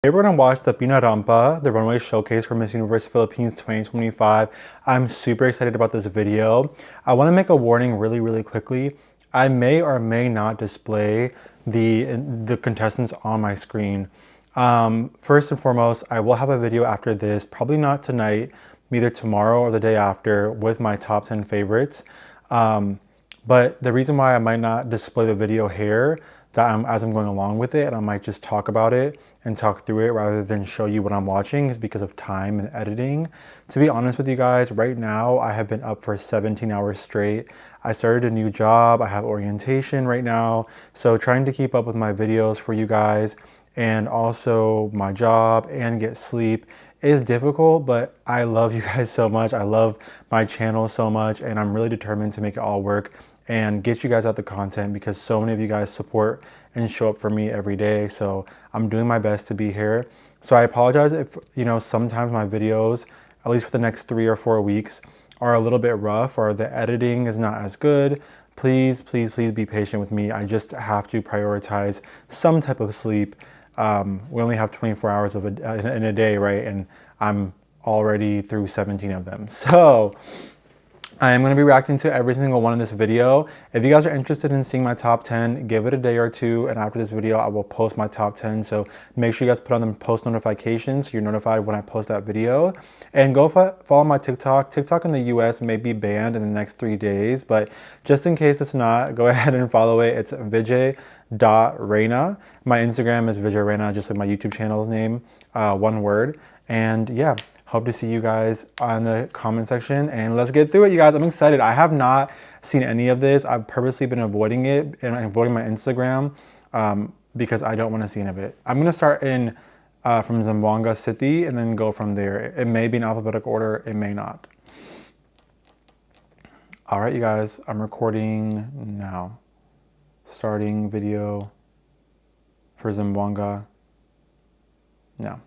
Today we're going to watch the Pina Rampa, the runway showcase for Miss Universe Philippines 2025. I'm super excited about this video. I want to make a warning really quickly. I may or may not display the contestants on my screen. First and foremost, I will have a video after this, probably not tonight, either tomorrow or the day after, with my top 10 favorites. But the reason why I might not display the video here as I'm going along with it, and I might just talk about it and talk through it rather than show you what I'm watching, is because of time and editing. To be honest with you guys, right now I have been up for 17 hours straight. I started a new job, I have orientation right now, so trying to keep up with my videos for you guys and also my job and get sleep is difficult, but I love you guys so much. I love my channel so much, and I'm really determined to make it all work and get you guys out the content because so many of you guys support and show up for me every day. So I'm doing my best to be here. So I apologize if, sometimes my videos, at least for the next 3 or 4 weeks, are a little bit rough or the editing is not as good. Please be patient with me. I just have to prioritize some type of sleep. We only have 24 hours in a day, right? And I'm already through 17 of them. So I am going to be reacting to every single one in this video. If you guys are interested in seeing my top 10, give it a day or two, and after this video I will post my top 10. So make sure you guys put on the post notifications so you're notified when I post that video. And go follow my TikTok. TikTok in the US may be banned in the next 3 days, but just in case it's not, go ahead and follow it. It's vijay.reina. My Instagram is vijayreina, just like my YouTube channel's name, one word. And yeah, hope to see you guys on the comment section, and let's get through it, you guys. I'm excited. I have not seen any of this. I've purposely been avoiding it and avoiding my Instagram because I don't want to see any of it. I'm gonna start in from Zamboanga City and then go from there. It may be in alphabetical order, it may not. All right, you guys, I'm recording now. Starting video for Zamboanga now.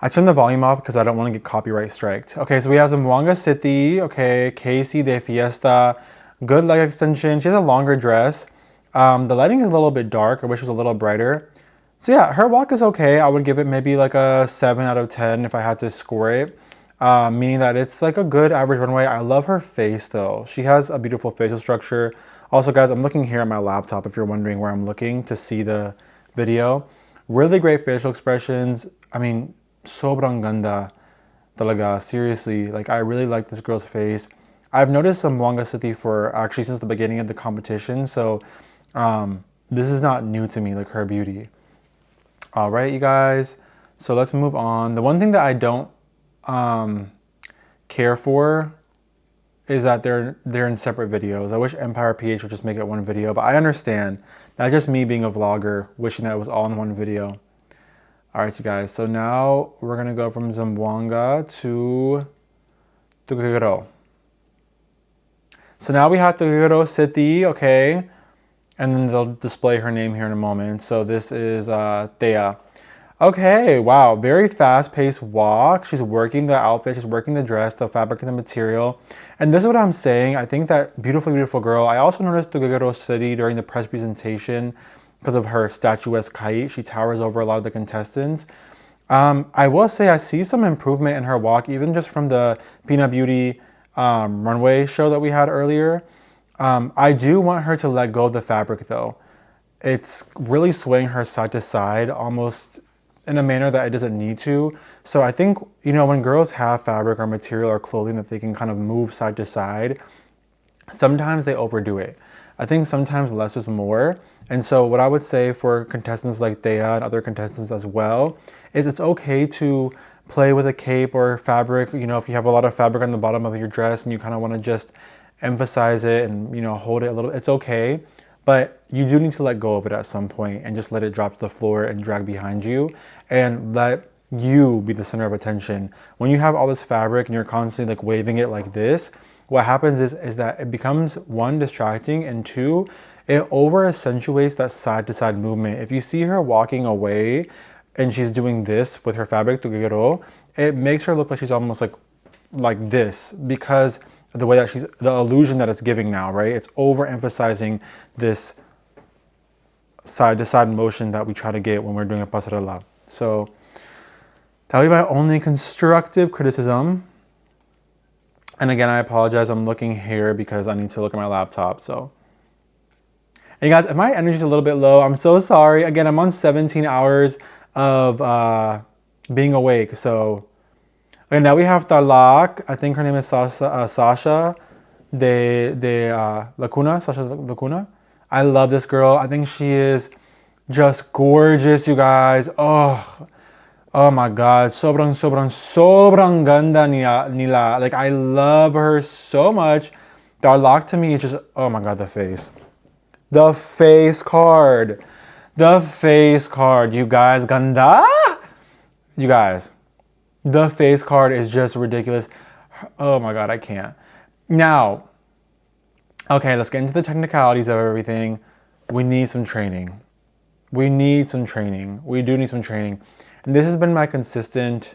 I turned the volume off because I don't want to get copyright striked. Okay, so we have Zamboanga City. Okay, Casey de Fiesta. Good leg extension. She has a longer dress. The lighting is a little bit dark. I wish it was a little brighter. So yeah, her walk is okay. I would give it maybe like a 7 out of 10 if I had to score it. Meaning that it's like a good average runway. I love her face though. She has a beautiful facial structure. Also guys, I'm looking here at my laptop if you're wondering where I'm looking to see the video. Really great facial expressions. I mean, sobrang ganda talaga, seriously. Like, I really like this girl's face. I've noticed Zamboanga City for actually since the beginning of the competition, so this is not new to me, like her beauty. All right, you guys, so let's move on. The one thing that I don't care for is that they're in separate videos. I wish Empire PH would just make it one video, but I understand. That's just me being a vlogger, wishing that it was all in one video. All right, you guys, so now we're gonna go from Zamboanga to Tuguegarao. So now we have Tuguegarao City, okay? And then they'll display her name here in a moment. So this is Thea. Okay, wow, very fast-paced walk. She's working the outfit, she's working the dress, the fabric and the material. And this is what I'm saying. I think that beautiful girl. I also noticed Tuguegarao City during the press presentation because of her statuesque height. She towers over a lot of the contestants. I will say I see some improvement in her walk, even just from the Pina Beauty runway show that we had earlier. I do want her to let go of the fabric though. It's really swaying her side to side, almost in a manner that it doesn't need to. So I think, when girls have fabric or material or clothing that they can kind of move side to side, sometimes they overdo it. I think sometimes less is more. And so what I would say for contestants like Thea and other contestants as well is it's okay to play with a cape or fabric. If you have a lot of fabric on the bottom of your dress and you kind of want to just emphasize it and, hold it a little, it's okay. But you do need to let go of it at some point and just let it drop to the floor and drag behind you and let you be the center of attention. When you have all this fabric and you're constantly like waving it like this, what happens is that it becomes, one, distracting, and two, it over accentuates that side to side movement. If you see her walking away and she's doing this with her fabric, Tuguegarao, it makes her look like she's almost like this because the way that the illusion that it's giving now, right? It's overemphasizing this side to side motion that we try to get when we're doing a pasarela. So that would be my only constructive criticism. And again, I apologize. I'm looking here because I need to look at my laptop. So, and you guys, if my energy is a little bit low, I'm so sorry. Again, I'm on 17 hours of being awake. So, okay, now we have Tarlac. I think her name is Sasha de Laguna. Sasha Laguna. I love this girl. I think she is just gorgeous, you guys. Oh my God, sobrang ganda nila. Like, I love her so much. Tarlac to me is just, oh my God, the face. The face card. The face card, you guys. Ganda? You guys, the face card is just ridiculous. Oh my God, I can't. Now, okay, let's get into the technicalities of everything. We need some training. We need some training. We do need some training. And this has been my consistent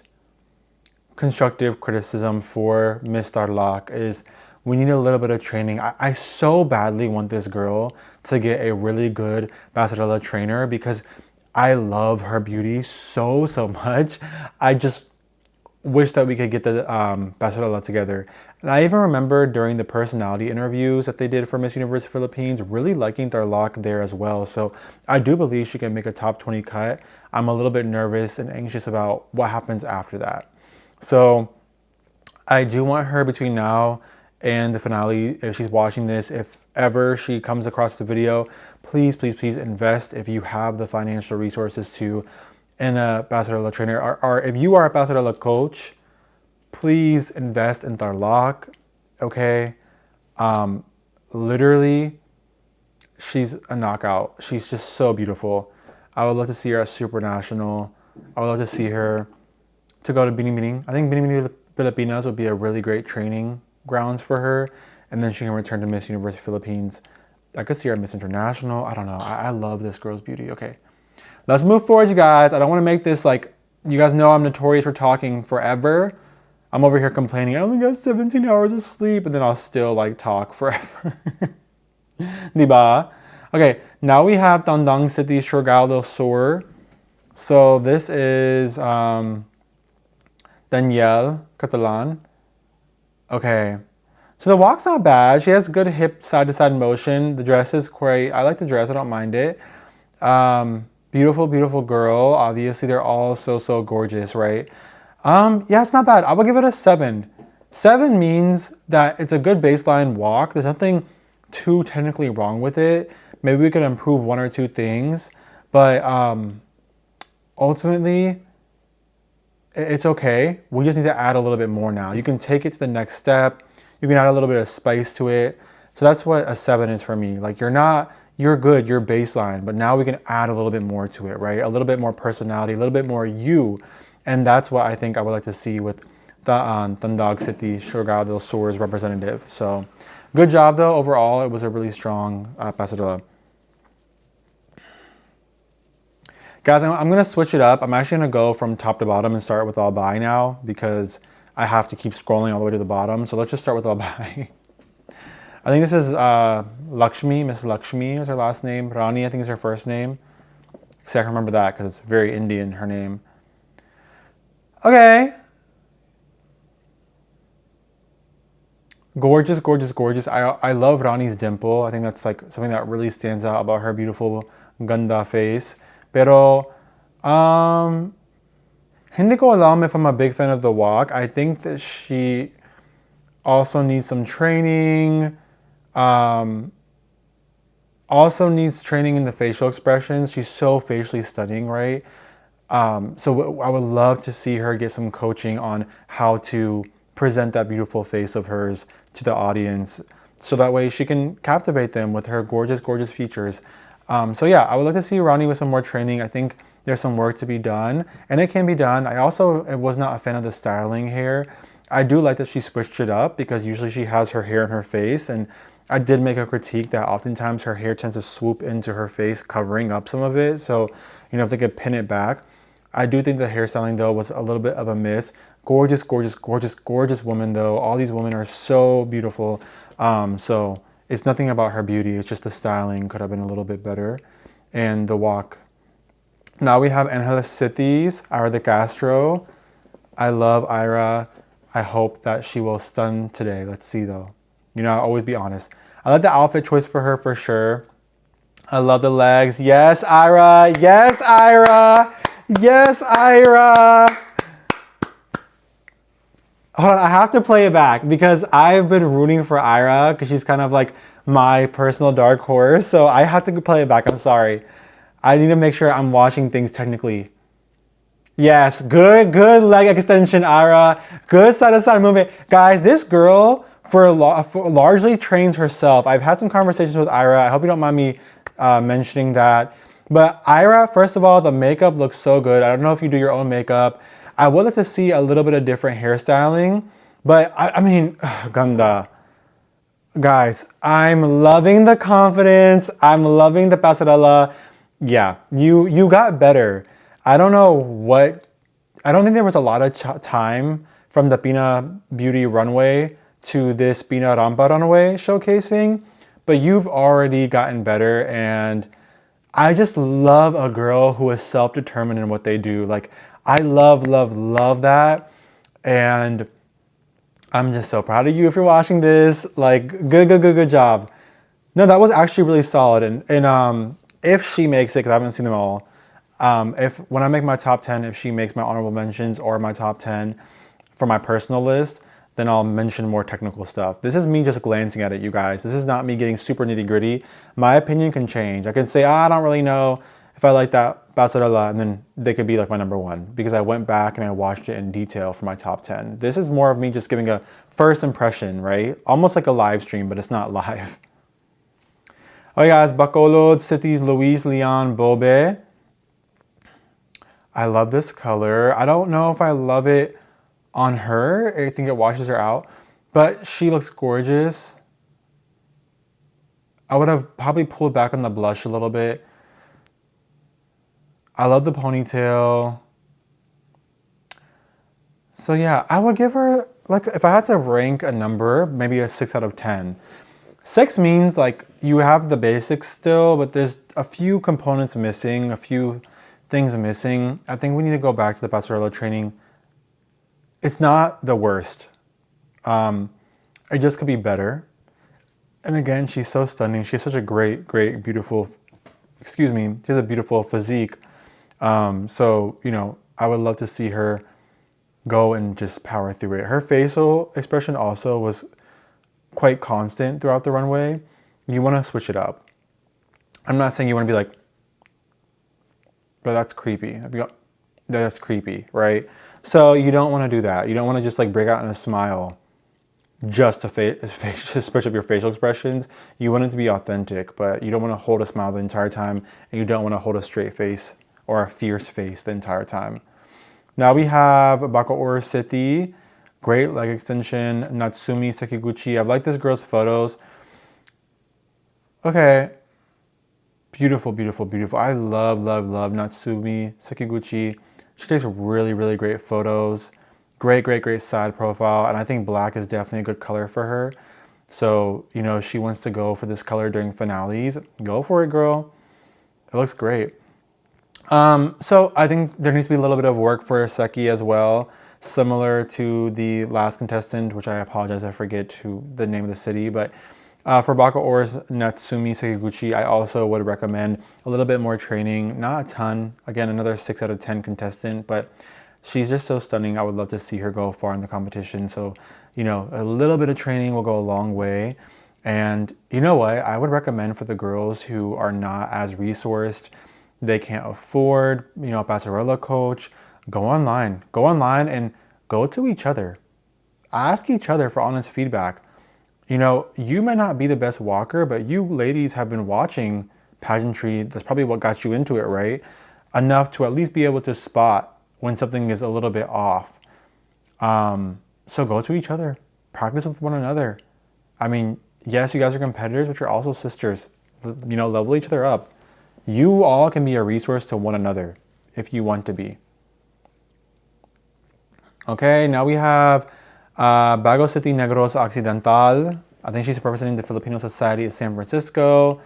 constructive criticism for Miss Tarlac is we need a little bit of training. I so badly want this girl to get a really good pasarela trainer because I love her beauty so much. I just wish that we could get the pasarela together. And I even remember during the personality interviews that they did for Miss Universe Philippines, really liking Tarlac there as well. So I do believe she can make a top 20 cut. I'm a little bit nervous and anxious about what happens after that. So I do want her between now and the finale, if she's watching this, if ever she comes across the video, please invest if you have the financial resources to in a pasarela trainer. Or if you are a pasarela coach, please invest in Tarlac, okay? Literally, she's a knockout. She's just so beautiful. I would love to see her at Super National. I would love to see her to go to Binibining. I think Binibining Pilipinas would be a really great training grounds for her. And then she can return to Miss Universe Philippines. I could see her at Miss International. I don't know. I love this girl's beauty. Okay, let's move forward, you guys. I don't want to make this like, you guys know I'm notorious for talking forever. I'm over here complaining, I only got 17 hours of sleep, and then I'll still like talk forever. Diba? Okay, now we have Tandang City, Surigao del Sur. So this is Danielle Catalan. Okay, so the walk's not bad. She has good hip side-to-side motion. The dress is great. I like the dress. I don't mind it. Beautiful girl. Obviously, they're all so gorgeous, right? Yeah, it's not bad. I would give it a 7. 7 means that it's a good baseline walk. There's nothing too technically wrong with it. Maybe we could improve 1 or 2 things, but ultimately, it's okay. We just need to add a little bit more now. You can take it to the next step. You can add a little bit of spice to it. So that's what a 7 is for me. Like, you're good, you're baseline, but now we can add a little bit more to it, right? A little bit more personality, a little bit more you. And that's what I think I would like to see with the Tandang City, Surigao del Sur's representative. So good job though, overall. It was a really strong pasarela. Guys, I'm going to switch it up. I'm actually going to go from top to bottom and start with Albay now because I have to keep scrolling all the way to the bottom. So let's just start with Albay. I think this is Lakshmi, Miss Lakshmi is her last name. Rani, I think is her first name. See, I can remember that because it's very Indian, her name. Okay. Gorgeous. I love Rani's dimple. I think that's like something that really stands out about her beautiful ganda face. Pero, hindi ko alam if I'm a big fan of the walk. I think that she also needs some training. Also needs training in the facial expressions. She's so facially stunning, right? So I would love to see her get some coaching on how to present that beautiful face of hers to the audience. So that way she can captivate them with her gorgeous features. So yeah, I would like to see Rani with some more training. I think there's some work to be done and it can be done. I also was not a fan of the styling here. I do like that she switched it up because usually she has her hair in her face, and I did make a critique that oftentimes her hair tends to swoop into her face, covering up some of it. So, you know, if they could pin it back. I do think the hairstyling though was a little bit of a miss. Gorgeous woman though. All these women are so beautiful. So it's nothing about her beauty. It's just the styling could have been a little bit better. in the walk. Now we have Angeles Cities, Ira de Castro. I love Ira. I hope that she will stun today. Let's see though. You know, I'll always be honest. I love the outfit choice for her for sure. I love the legs. Yes, Ira. Yes, Ira. Yes, Ira. Hold on, I have to play it back because I've been rooting for Ira because she's kind of like my personal dark horse. So I have to play it back. I'm sorry. I need to make sure I'm watching things technically. Yes, good leg extension, Ira. Good side-to-side movement. Guys, this girl largely trains herself. I've had some conversations with Ira. I hope you don't mind me mentioning that. But Ira, first of all, the makeup looks so good. I don't know if you do your own makeup. I would like to see a little bit of different hairstyling. But I mean, ganda. Guys, I'm loving the confidence. I'm loving the pasarela. Yeah, you got better. I don't think there was a lot of time from the Pina Beauty Runway to this Pina Rampa Runway showcasing, but you've already gotten better, and I just love a girl who is self-determined in what they do. Like, I love that, and I'm just so proud of you if you're watching this. Like, good job. No, that was actually really solid, and if she makes it, because I haven't seen them all, when I make my top 10, if she makes my honorable mentions or my top 10 for my personal list, then I'll mention more technical stuff. This is me just glancing at it, you guys. This is not me getting super nitty gritty. My opinion can change. I can say, I don't really know if I like that pasarela, and then they could be like my number one because I went back and I watched it in detail for my top 10. This is more of me just giving a first impression, right? Almost like a live stream, but it's not live. Okay guys, Bacolod Cities, Luis Leon Bobe. I love this color. I don't know if I love it on her. I think it washes her out, but she looks gorgeous. I would have probably pulled back on the blush a little bit. I love the ponytail. So yeah, I would give her, like, if I had to rank a number, maybe a 6 out of 10. 6 means like you have the basics still, but there's a few components missing, a few things missing. I think we need to go back to the pasarela training. It's not the worst. It just could be better. And again, she's so stunning. She has such a great, beautiful, she has a beautiful physique. So, you know, I would love to see her go and just power through it. Her facial expression also was quite constant throughout the runway. You want to switch it up. I'm not saying you want to be like, but that's creepy. That's creepy, right? So you don't want to do that. You don't want to just like break out in a smile just to switch up your facial expressions. You want it to be authentic, but you don't want to hold a smile the entire time, and you don't want to hold a straight face or a fierce face the entire time. Now we have Bacoor City. Great leg extension, Natsumi Sekiguchi. I've liked this girl's photos. Okay. Beautiful. I love Natsumi Sekiguchi. She takes really great photos. Great side profile. And I think black is definitely a good color for her. So, you know, if she wants to go for this color during finales, go for it, girl. It looks great. So I think there needs to be a little bit of work for Seki as well. Similar to the last contestant, which I apologize, I forget the name of the city, but for Bacoor's Natsumi Sekiguchi, I also would recommend a little bit more training, not a ton. Again, another 6 out of 10 contestant, but she's just so stunning. I would love to see her go far in the competition. So, you know, a little bit of training will go a long way. And you know what? I would recommend for the girls who are not as resourced, they can't afford, you know, a pasarela coach, go online and go to each other. Ask each other for honest feedback. You know, you may not be the best walker, but you ladies have been watching pageantry. That's probably what got you into it, right? Enough to at least be able to spot when something is a little bit off. So go to each other. Practice with one another. I mean, yes, you guys are competitors, but you're also sisters. You know, level each other up. You all can be a resource to one another if you want to be. Okay, now we have Bago City Negros Occidental. I think she's representing the Filipino Society of San Francisco.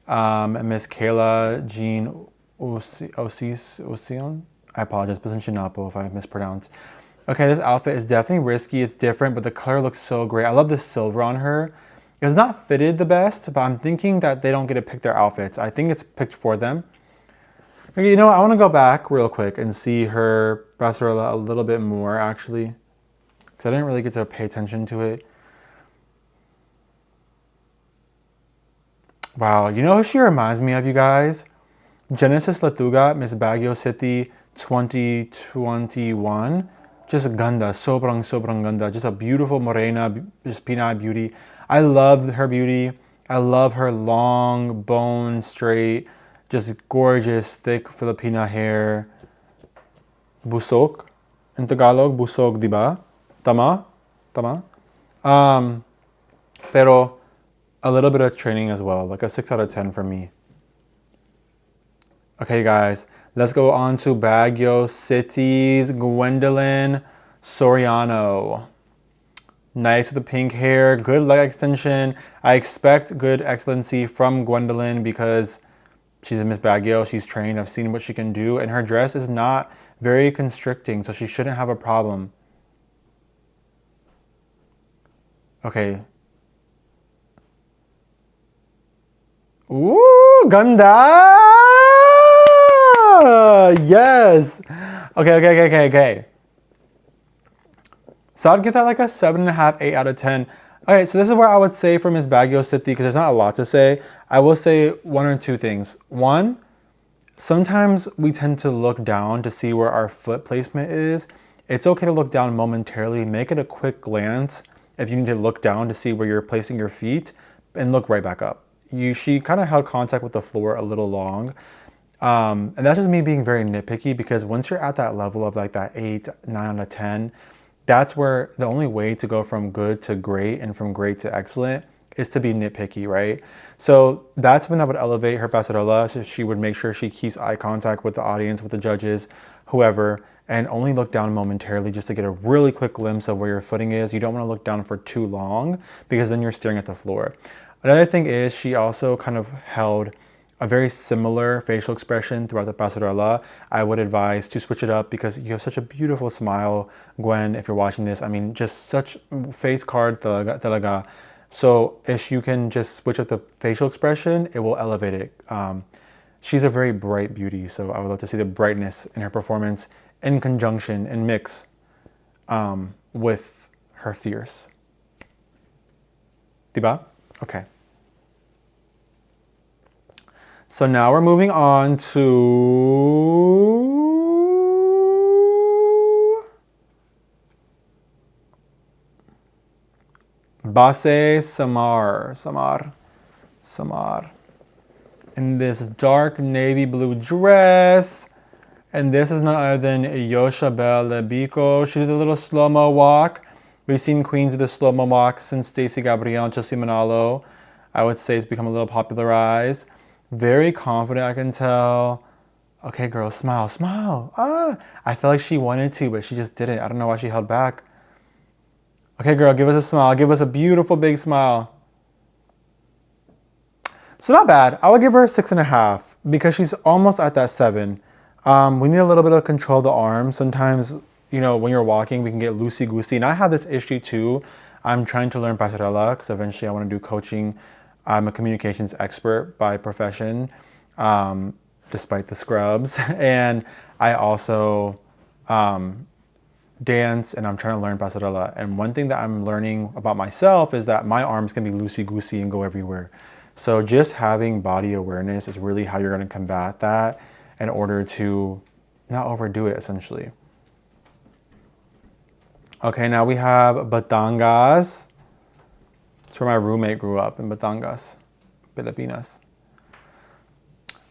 Miss Kayla Jean Osion. I apologize, Shinapo if I mispronounced. Okay, this outfit is definitely risky. It's different, but the color looks so great. I love the silver on her. It's not fitted the best, but I'm thinking that they don't get to pick their outfits. I think it's picked for them. Okay, you know what? I want to go back real quick and see her passerella a little bit more, actually, because I didn't really get to pay attention to it. Wow, you know who she reminds me of, you guys? Genesis Latuga, Miss Baguio City 2021. Just ganda, sobrang ganda. Just a beautiful morena, just Pinay beauty. I love her beauty. I love her long, bone straight, just gorgeous, thick Filipina hair. Busok. In Tagalog, busog, di ba? Tama? Tama? Pero a little bit of training as well, like a 6 out of 10 for me. Okay, guys, let's go on to Baguio City's Gwendolyn Soriano. Nice with the pink hair, good leg extension. I expect good excellency from Gwendolyn because she's a Miss Baguio, she's trained, I've seen what she can do, and her dress is not very constricting, so she shouldn't have a problem. Okay. Ooh, ganda! Yes! Okay. So I'd give that like a 7.5, 8 out of 10. Okay, so this is where I would say for Miss Baguio City, because there's not a lot to say. I will say one or two things. One, sometimes we tend to look down to see where our foot placement is. It's okay to look down momentarily. Make it a quick glance if you need to look down to see where you're placing your feet and look right back up. She kind of held contact with the floor a little long. And that's just me being very nitpicky because once you're at that level of like that 8, 9 out of 10, that's where the only way to go from good to great and from great to excellent is to be nitpicky, right? So that's when I would elevate her passerella. So she would make sure she keeps eye contact with the audience, with the judges, whoever, and only look down momentarily just to get a really quick glimpse of where your footing is. You don't want to look down for too long because then you're staring at the floor. Another thing is she also kind of held a very similar facial expression throughout the passerella. I would advise to switch it up because you have such a beautiful smile, Gwen, if you're watching this. I mean, just such face card talaga. So if you can just switch up the facial expression, it will elevate it. She's a very bright beauty, so I would love to see the brightness in her performance in conjunction and mix with her fierce. Diba? Okay. So now we're moving on to Basey Samar. In this dark navy blue dress. And this is none other than Isabela Bicol. She did a little slow-mo walk. We've seen queens do the slow-mo walk since Stacey Gabrielle and Chelsea Manalo. I would say it's become a little popularized. Very confident, I can tell. Okay, girl, smile. Ah, I felt like she wanted to, but she just didn't. I don't know why she held back. Okay, girl, give us a smile. Give us a beautiful big smile. So not bad. I would give her a 6.5 because she's almost at that 7. We need a little bit of control of the arms. Sometimes, you know, when you're walking, we can get loosey-goosey. And I have this issue too. I'm trying to learn passerella because eventually I want to do coaching. I'm a communications expert by profession, despite the scrubs. And I also dance and I'm trying to learn passerella. And one thing that I'm learning about myself is that my arms can be loosey-goosey and go everywhere. So just having body awareness is really how you're going to combat that in order to not overdo it, essentially. Okay, now we have Batangas. It's where my roommate grew up, in Batangas, Pilipinas.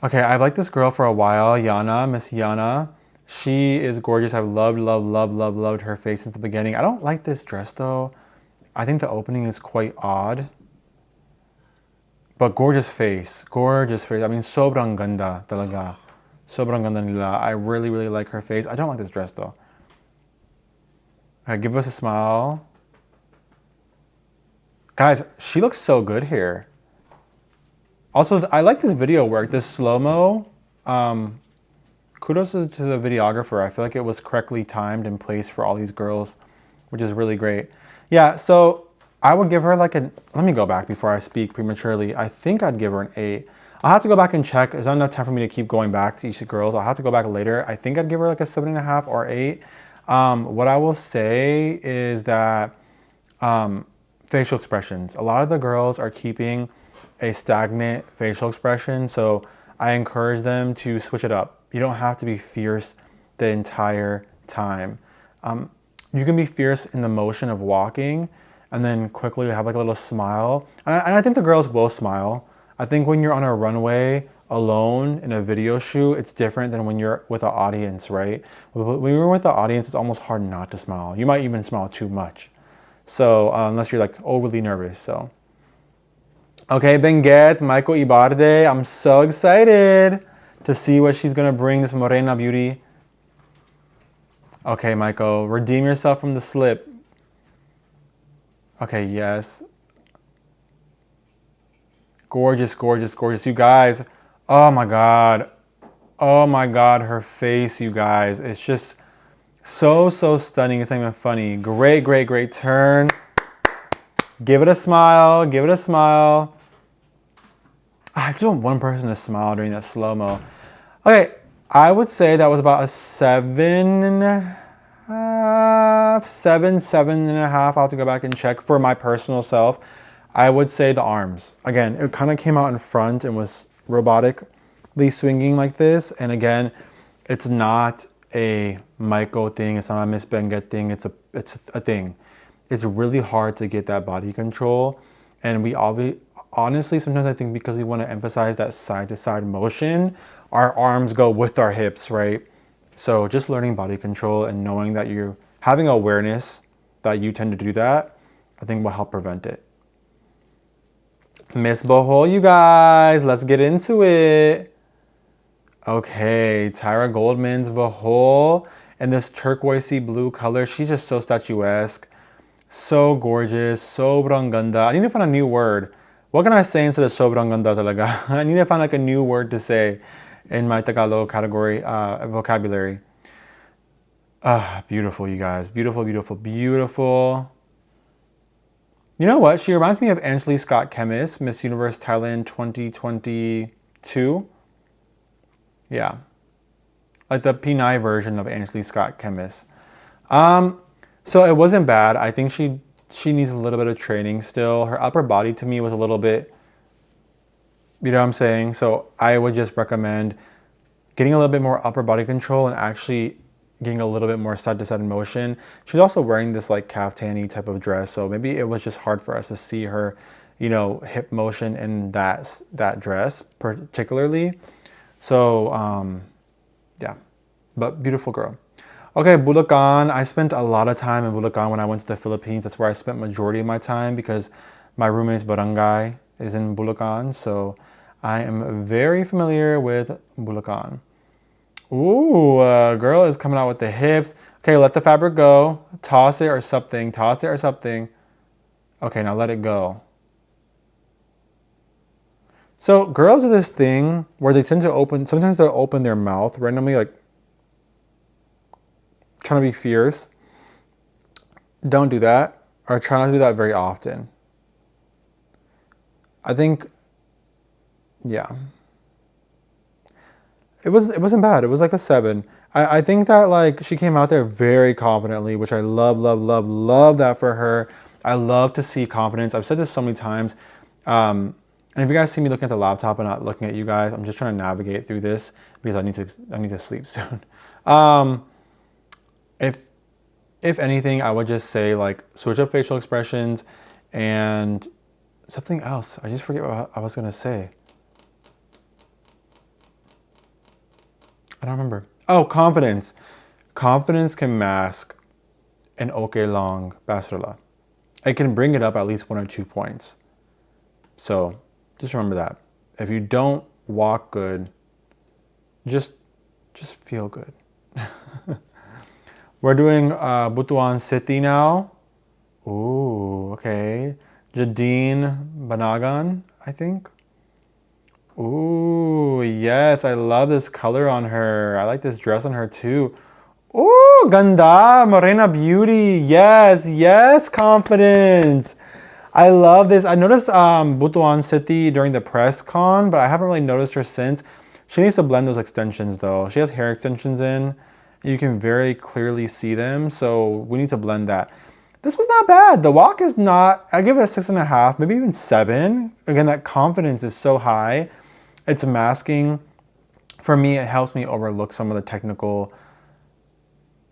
Okay, I've liked this girl for a while, Yana, Miss Yana. She is gorgeous. I've loved her face since the beginning. I don't like this dress though. I think the opening is quite odd. But gorgeous face. I mean, sobrang ganda talaga. Sobrang ganda nila. I really like her face. I don't like this dress though. Okay, give us a smile. Guys, she looks so good here. Also, I like this video work. This slow-mo, kudos to the videographer. I feel like it was correctly timed and placed for all these girls, which is really great. Yeah, so I would give her like an, let me go back before I speak prematurely. I think I'd give her an 8. I'll have to go back and check. There's not enough time for me to keep going back to each of the girls. I'll have to go back later. I think I'd give her like a 7.5 or 8. What I will say is that facial expressions. A lot of the girls are keeping a stagnant facial expression, so I encourage them to switch it up. You don't have to be fierce the entire time. You can be fierce in the motion of walking and then quickly have like a little smile. And I think the girls will smile. I think when you're on a runway alone in a video shoot, it's different than when you're with an audience, right? When you're with the audience, it's almost hard not to smile. You might even smile too much. So unless you're like overly nervous, so. Okay, Benguet, Michael Ibarde. I'm so excited to see what she's gonna bring, this Morena beauty. Okay, Michael, redeem yourself from the slip. Okay, yes. Gorgeous, gorgeous, gorgeous. You guys, oh my God. Oh my God, her face, you guys. It's just so, so stunning. It's not even funny. Great, great, great turn. Give it a smile, give it a smile. I just want one person to smile during that slow-mo. Okay, I would say that was about a 7.5. I'll have to go back and check for my personal self. I would say the arms. Again, it kind of came out in front and was robotically swinging like this. And again, it's not a Michael thing. It's not a Miss Benguet thing. It's a thing. It's really hard to get that body control. And we honestly, sometimes I think because we want to emphasize that side-to-side motion, our arms go with our hips, right? So just learning body control and knowing that you're having awareness that you tend to do that, I think will help prevent it. Miss Bohol, you guys, let's get into it. Okay, Tyra Goldman's Bohol and this turquoisey blue color. She's just so statuesque, so gorgeous, sobrang ganda. I need to find a new word. What can I say instead of sobrang ganda talaga? I need to find like a new word to say in my Tagalog category, vocabulary. Beautiful, you guys. Beautiful, beautiful, beautiful. You know what? She reminds me of Angeli Scott Chemist, Miss Universe Thailand 2022. Yeah. Like the Pinay version of Angeli Scott Chemist. So it wasn't bad. I think she needs a little bit of training still. Her upper body to me was a little bit, you know what I'm saying? So I would just recommend getting a little bit more upper body control and actually getting a little bit more side-to-side motion. She's also wearing this like caftani type of dress, so maybe it was just hard for us to see her, you know, hip motion in that dress particularly. So yeah, but beautiful girl. Okay, Bulacan. I spent a lot of time in Bulacan when I went to the Philippines. That's where I spent majority of my time because my roommate's barangay is in Bulacan, so I am very familiar with Bulacan. Ooh, girl is coming out with the hips. Okay, let the fabric go. Toss it or something. Toss it or something. Okay, now let it go. So girls do this thing where they tend to open, sometimes they'll open their mouth randomly, like trying to be fierce. Don't do that, or try not to do that very often. I think, yeah. It wasn't bad. It was like a 7. I think that like she came out there very confidently, which I love, love, love, love that for her. I love to see confidence. I've said this so many times. And if you guys see me looking at the laptop and not looking at you guys, I'm just trying to navigate through this because I need to sleep soon. If anything, I would just say like switch up facial expressions and something else. I just forget what I was gonna say. I don't remember. Oh, confidence. Confidence can mask an okay long basura. It can bring it up at least 1 or 2 points. So just remember that. If you don't walk good, just feel good. We're doing Butuan City now. Ooh, okay. Jadine Banagan, I think. Ooh, yes, I love this color on her. I like this dress on her too. Ooh, ganda, Morena beauty. Yes, yes, confidence. I love this. I noticed Butuan City during the press con, but I haven't really noticed her since. She needs to blend those extensions though. She has hair extensions in. You can very clearly see them, so we need to blend that. This was not bad. The walk is not, I give it a 6.5, maybe even 7. Again, that confidence is so high. It's masking. For me, it helps me overlook some of the technical,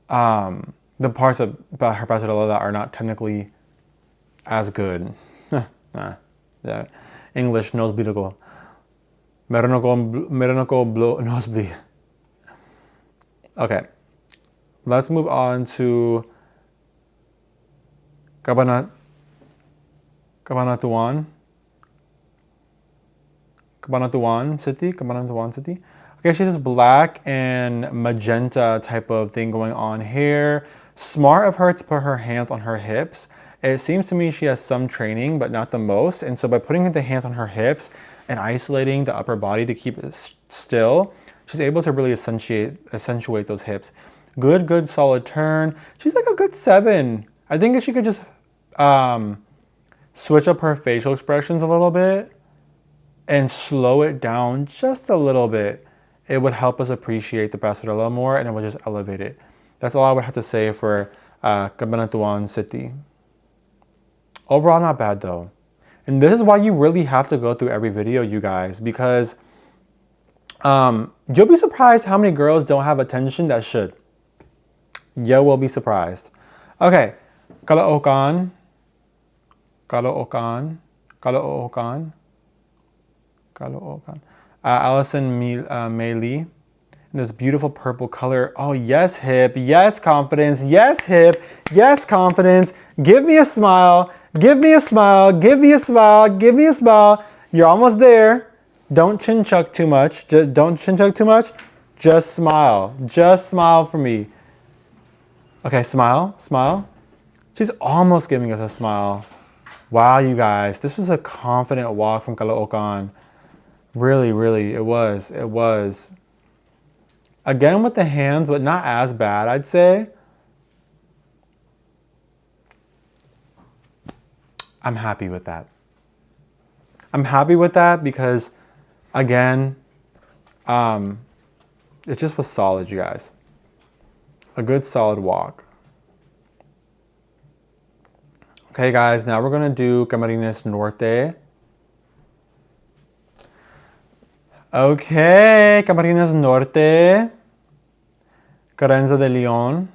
the parts about her passerella that are not technically as good. Nah, yeah. English nosebleed ako. Meron ako nosebleed. Okay, let's move on to Cabanatuan City. Okay, she has black and magenta type of thing going on here. Smart of her to put her hands on her hips. It seems to me she has some training, but not the most. And so by putting the hands on her hips and isolating the upper body to keep it still, she's able to really accentuate those hips. Good, solid turn. She's like a good 7. I think if she could just switch up her facial expressions a little bit and slow it down just a little bit, it would help us appreciate the passerella more and it would just elevate it. That's all I would have to say for Cabanatuan City. Overall, not bad though. And this is why you really have to go through every video, you guys, because you'll be surprised how many girls don't have attention that should. You will be surprised. Okay, Caloocan. Allison Meili in this beautiful purple color. Oh, yes, hip. Yes, confidence. Yes, hip. Yes, confidence. Give me a smile. Give me a smile. Give me a smile. Give me a smile. You're almost there. Don't chin chuck too much. Don't chin chuck too much. Just smile. Just smile for me. Okay, smile. Smile. She's almost giving us a smile. Wow, you guys. This was a confident walk from Caloocan. Really, it was. It was. Again with the hands, but not as bad, I'd say. I'm happy with that. I'm happy with that because, again, it just was solid, you guys. A good solid walk. Okay, guys, now we're going to do Camarines Norte. Okay, Camarines Norte. Carenza de Leon.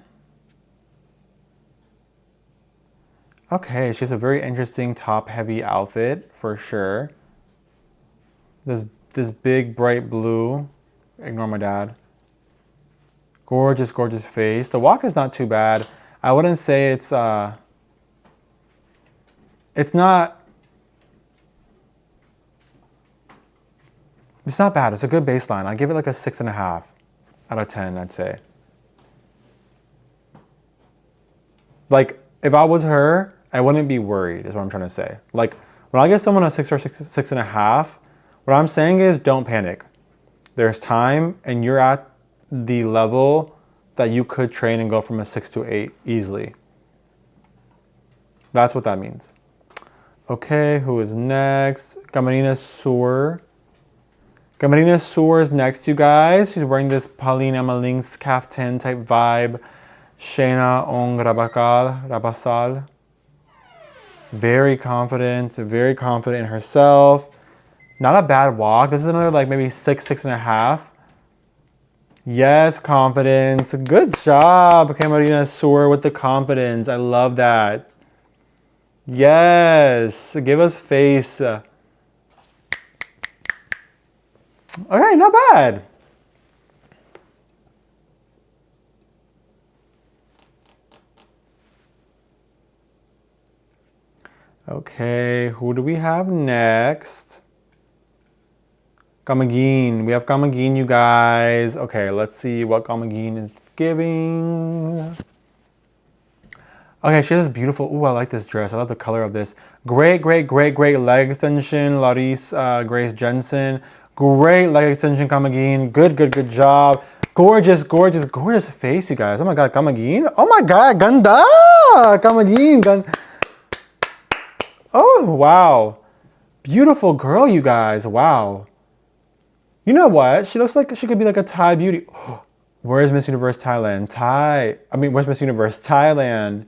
Okay, she has a very interesting top-heavy outfit, for sure. This big, bright blue. Ignore my dad. Gorgeous face. The walk is not too bad. I wouldn't say it's not... It's not bad. It's a good baseline. I'd give it like a 6.5 out of 10, I'd say. Like, if I was her, I wouldn't be worried, is what I'm trying to say. Like, when I give someone a 6 or 6.5, what I'm saying is don't panic. There's time, and you're at the level that you could train and go from a 6 to 8 easily. That's what that means. Okay, who is next? Camarines Sur. Camarines Sur is next, you guys. She's wearing this Pauline Amaling's caftan type vibe. Shena Ong Rabasal. Very confident in herself. Not a bad walk. This is another like maybe 6.5. Yes, confidence. Good job, Camarines Sur with the confidence. I love that. Yes, give us face. Okay, not bad. Okay, who do we have next? Camiguin. We have Camiguin, you guys. Okay, let's see what Camiguin is giving. Okay, she has this beautiful, ooh, I like this dress. I love the color of this. Great leg extension, Grace Jensen. Great leg extension, Camiguin. Good job. Gorgeous face, you guys. Oh my God, Camiguin. Oh my God, ganda! Camiguin. Oh, wow. Beautiful girl, you guys. Wow. You know what? She looks like she could be like a Thai beauty. Where's Miss Universe Thailand? Where's Miss Universe Thailand?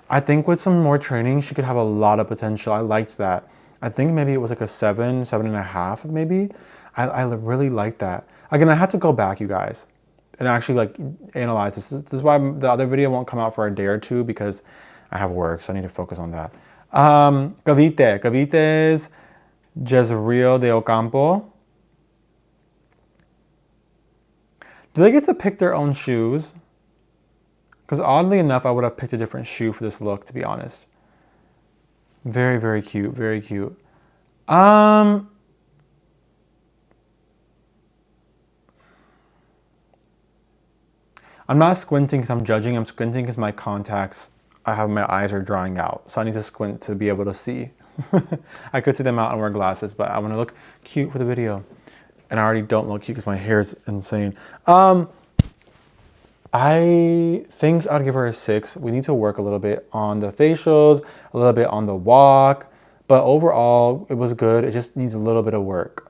I think with some more training, she could have a lot of potential. I liked that. I think maybe it was like a 7.5 maybe. I really liked that. Again, I had to go back, you guys, and actually like analyze this. This is why the other video won't come out for a day or two, because I have work, so I need to focus on that. Cavite. Cavite is Jezreel de Ocampo. Do they get to pick their own shoes? Because oddly enough, I would have picked a different shoe for this look, to be honest. Very cute, very cute. I'm not squinting because I'm judging. I'm squinting because my contacts, my eyes are drying out. So I need to squint to be able to see. I could take them out and wear glasses, but I want to look cute for the video. And I already don't look cute because my hair is insane. I think I'd give her a 6. We need to work a little bit on the facials, a little bit on the walk, but overall it was good. It just needs a little bit of work.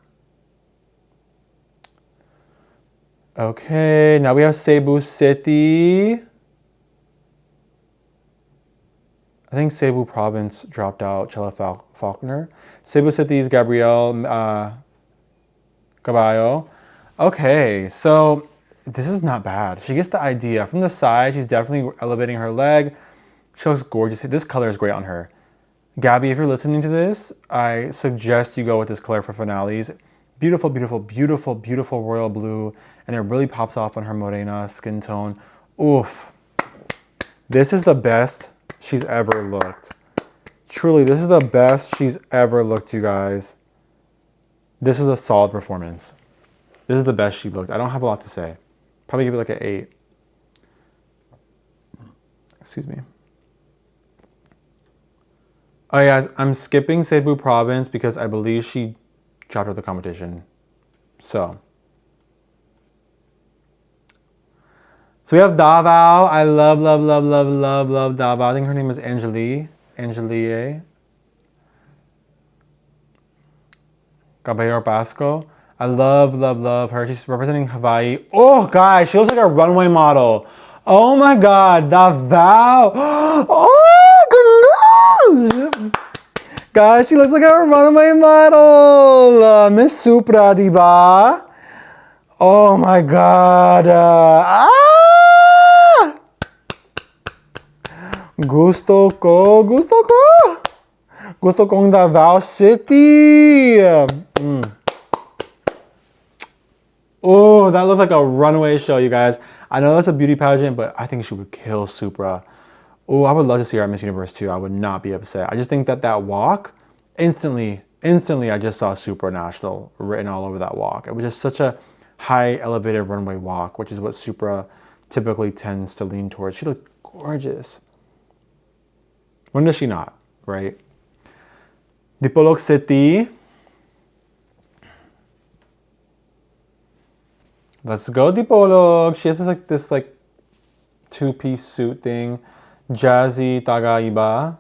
Okay, now we have Cebu City. I think Cebu Province dropped out Chela Faulkner. Cebu City's Gabrielle Caballo. Okay, so this is not bad. She gets the idea. From the side, she's definitely elevating her leg. She looks gorgeous. This color is great on her. Gabby, if you're listening to this, I suggest you go with this color for finales. Beautiful royal blue, and it really pops off on her morena skin tone. Oof. This is the best she's ever looked. Truly, this is the best she's ever looked, you guys. This was a solid performance. This is the best she looked. I don't have a lot to say. Probably give it like an 8. Excuse me. Oh yeah, I'm skipping Cebu Province because I believe she dropped out of the competition. So we have Davao. I love Davao. I think her name is Angelie. Caballero Pasco. I love her. She's representing Hawaii. Oh, guys, she looks like a runway model. Oh my God, Davao. Oh, goodness. Guys, she looks like a runway model. Miss Supra, diba? Oh my God. Gusto kong Davao City. Oh, that looks like a runway show, you guys. I know that's a beauty pageant, but I think she would kill Supra. Oh, I would love to see her at Miss Universe too. I would not be upset. I just think that walk, instantly, I just saw Supra National written all over that walk. It was just such a high elevated runway walk, which is what Supra typically tends to lean towards. She looked gorgeous. When does she not, right? Dipolog City. Let's go, Dipolog. She has this two-piece suit thing. Jazzy Tagaiba.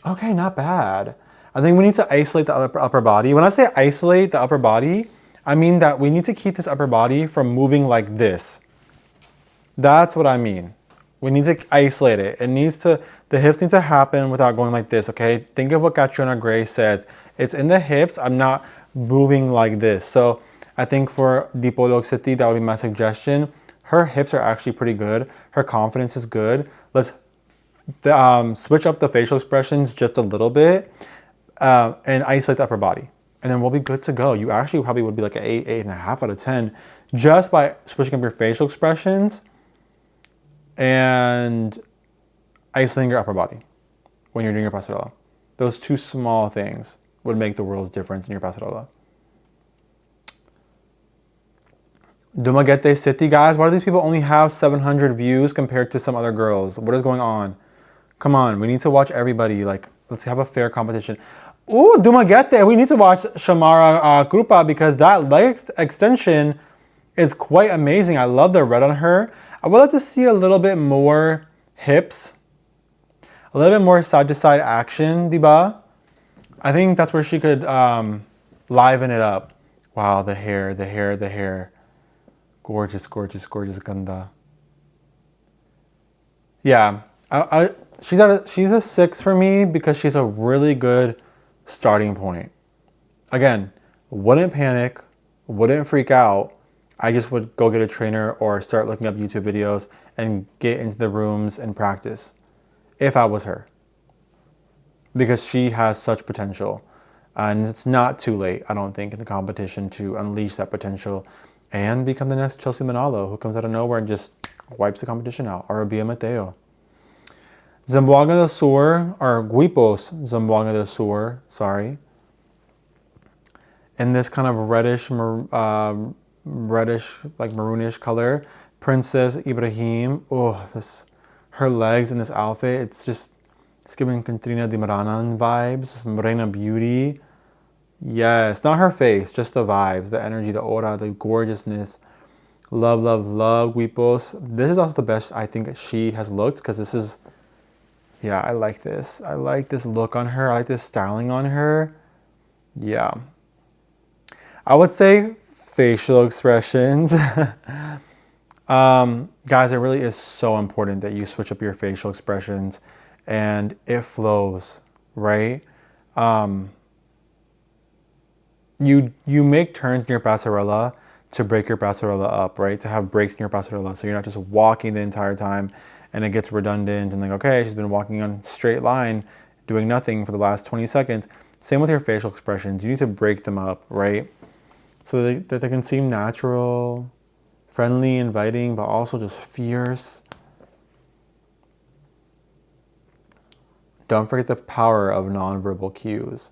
Okay, not bad. I think we need to isolate the upper body. When I say isolate the upper body, I mean that we need to keep this upper body from moving like this. That's what I mean. We need to isolate it. The hips need to happen without going like this, okay? Think of what Catriona Gray says. It's in the hips. I'm not moving like this. So I think for Dipolog City, that would be my suggestion. Her hips are actually pretty good. Her confidence is good. Let's switch up the facial expressions just a little bit and isolate the upper body. And then we'll be good to go. You actually probably would be like an 8, 8.5 out of 10 just by switching up your facial expressions and isolating your upper body when you're doing your passerella. Those two small things would make the world's difference in your passerella. Dumaguete City, guys. Why do these people only have 700 views compared to some other girls? What is going on? Come on, we need to watch everybody. Like, let's have a fair competition. Ooh, Dumaguete. We need to watch Shamara Krupa because that leg extension is quite amazing. I love the red on her. I would like to see a little bit more hips, a little bit more side-to-side action, diba? I think that's where she could liven it up. Wow, the hair, the hair, the hair. Gorgeous, gorgeous, gorgeous ganda. Yeah, she's a 6 for me because she's a really good starting point. Again, wouldn't panic, wouldn't freak out. I just would go get a trainer or start looking up YouTube videos and get into the rooms and practice if I was her. Because she has such potential. And it's not too late, I don't think, in the competition to unleash that potential and become the next Chelsea Manalo who comes out of nowhere and just wipes the competition out, or Bia Mateo. Zamboanga del Sur, or Guipos Zamboanga del Sur, sorry. In this kind of reddish, like maroonish color. Princess Ibrahim. Oh, her legs in this outfit, it's giving Katrina Di Maranan vibes, just Morena beauty. Yes, not her face, just the vibes, the energy, the aura, the gorgeousness. Love, love, love Guipos. This is also the best I think she has looked because this is, yeah, I like this. I like this look on her. I like this styling on her. Yeah. I would say facial expressions. Guys, it really is so important that you switch up your facial expressions and it flows, right? You make turns in your passerella to break your passerella up, right? To have breaks in your passerella, so you're not just walking the entire time and it gets redundant and like, okay, she's been walking on straight line doing nothing for the last 20 seconds. Same with your facial expressions. You need to break them up, right? So that they can seem natural, friendly, inviting, but also just fierce. Don't forget the power of nonverbal cues.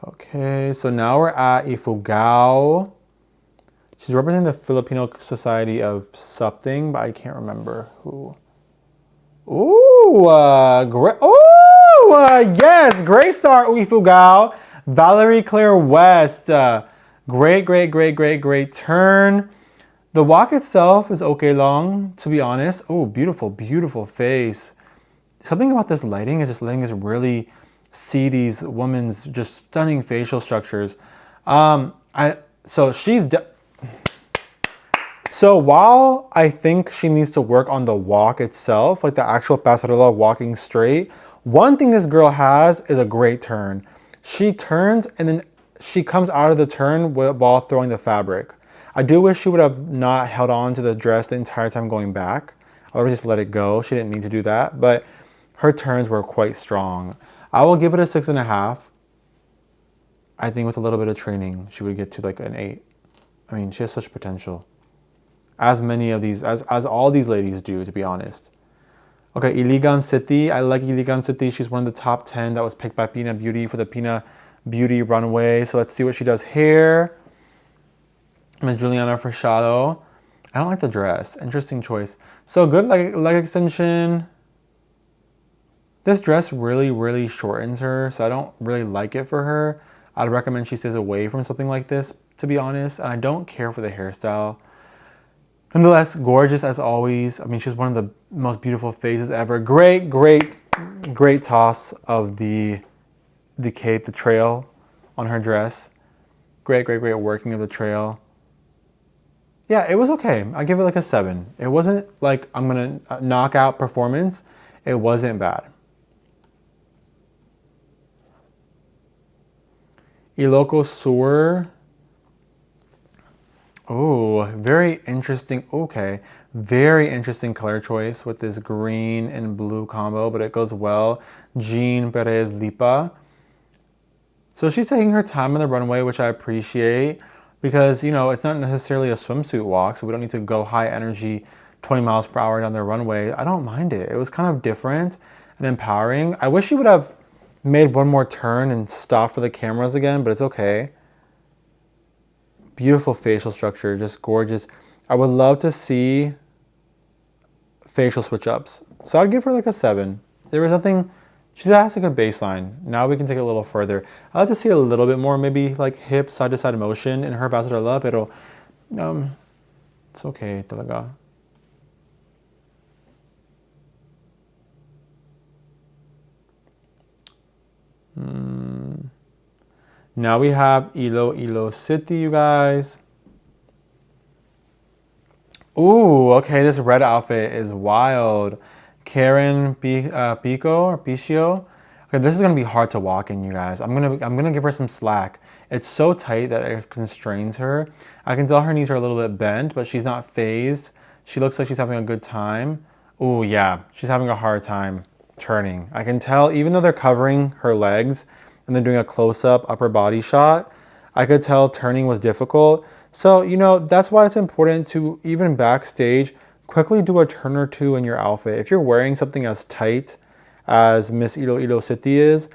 Okay, so now we're at Ifugao. She's representing the Filipino Society of something, but I can't remember who. Ooh, great. Ooh, yes, great start, Ifugao. Valerie Claire West. Great, great, great, great, great turn. The walk itself is okay long, to be honest. Oh, beautiful, beautiful face. Something about this lighting is just letting us really see these women's just stunning facial structures. So while I think she needs to work on the walk itself, like the actual pasarela walking straight, one thing this girl has is a great turn. She turns and then she comes out of the turn while throwing the fabric. I do wish she would have not held on to the dress the entire time going back. I would have just let it go. She didn't need to do that, but her turns were quite strong. I will give it a 6.5. I think with a little bit of training, she would get to like an 8. I mean, she has such potential. As many of these, as all these ladies do, to be honest. Okay, Iligan City. I like Iligan City. She's one of the top 10 that was picked by Pina Beauty for the Pina Beauty Runway. So let's see what she does here. Miss Juliana Frashado. I don't like the dress. Interesting choice. So good leg extension. This dress really, really shortens her, so I don't really like it for her. I'd recommend she stays away from something like this, to be honest. And I don't care for the hairstyle. Nonetheless, gorgeous as always. I mean, she's one of the most beautiful faces ever. Great, great, great toss of the cape, the trail on her dress. Great, great, great working of the trail. Yeah, it was okay. I give it like a 7. It wasn't like I'm gonna knock out performance. It wasn't bad. Ilocos Sur. Oh, very interesting. Okay, very interesting color choice with this green and blue combo, but it goes well. Jean Perez Lipa. So she's taking her time on the runway, which I appreciate because, you know, it's not necessarily a swimsuit walk, so we don't need to go high energy 20 miles per hour down the runway. I don't mind it. It was kind of different and empowering. I wish she would have made one more turn and stopped for the cameras again, but it's okay. Beautiful facial structure, just gorgeous. I would love to see facial switch ups. So I'd give her like a 7. There was nothing She has a good baseline. Now we can take it a little further. I like to see a little bit more, maybe like hip side to side motion in her passerella, pero it's okay talaga. Now we have Iloilo City, you guys. Ooh, okay, this red outfit is wild. Karen Pico or Picio. Okay, this is gonna be hard to walk in, you guys. I'm gonna give her some slack. It's so tight that it constrains her. I can tell her knees are a little bit bent, but she's not phased. She looks like she's having a good time. Ooh, yeah, she's having a hard time turning. I can tell, even though they're covering her legs and they're doing a close-up upper body shot, I could tell turning was difficult. So, you know, that's why it's important to, even backstage, quickly do a turn or two in your outfit. If you're wearing something as tight as Miss Iloilo City is,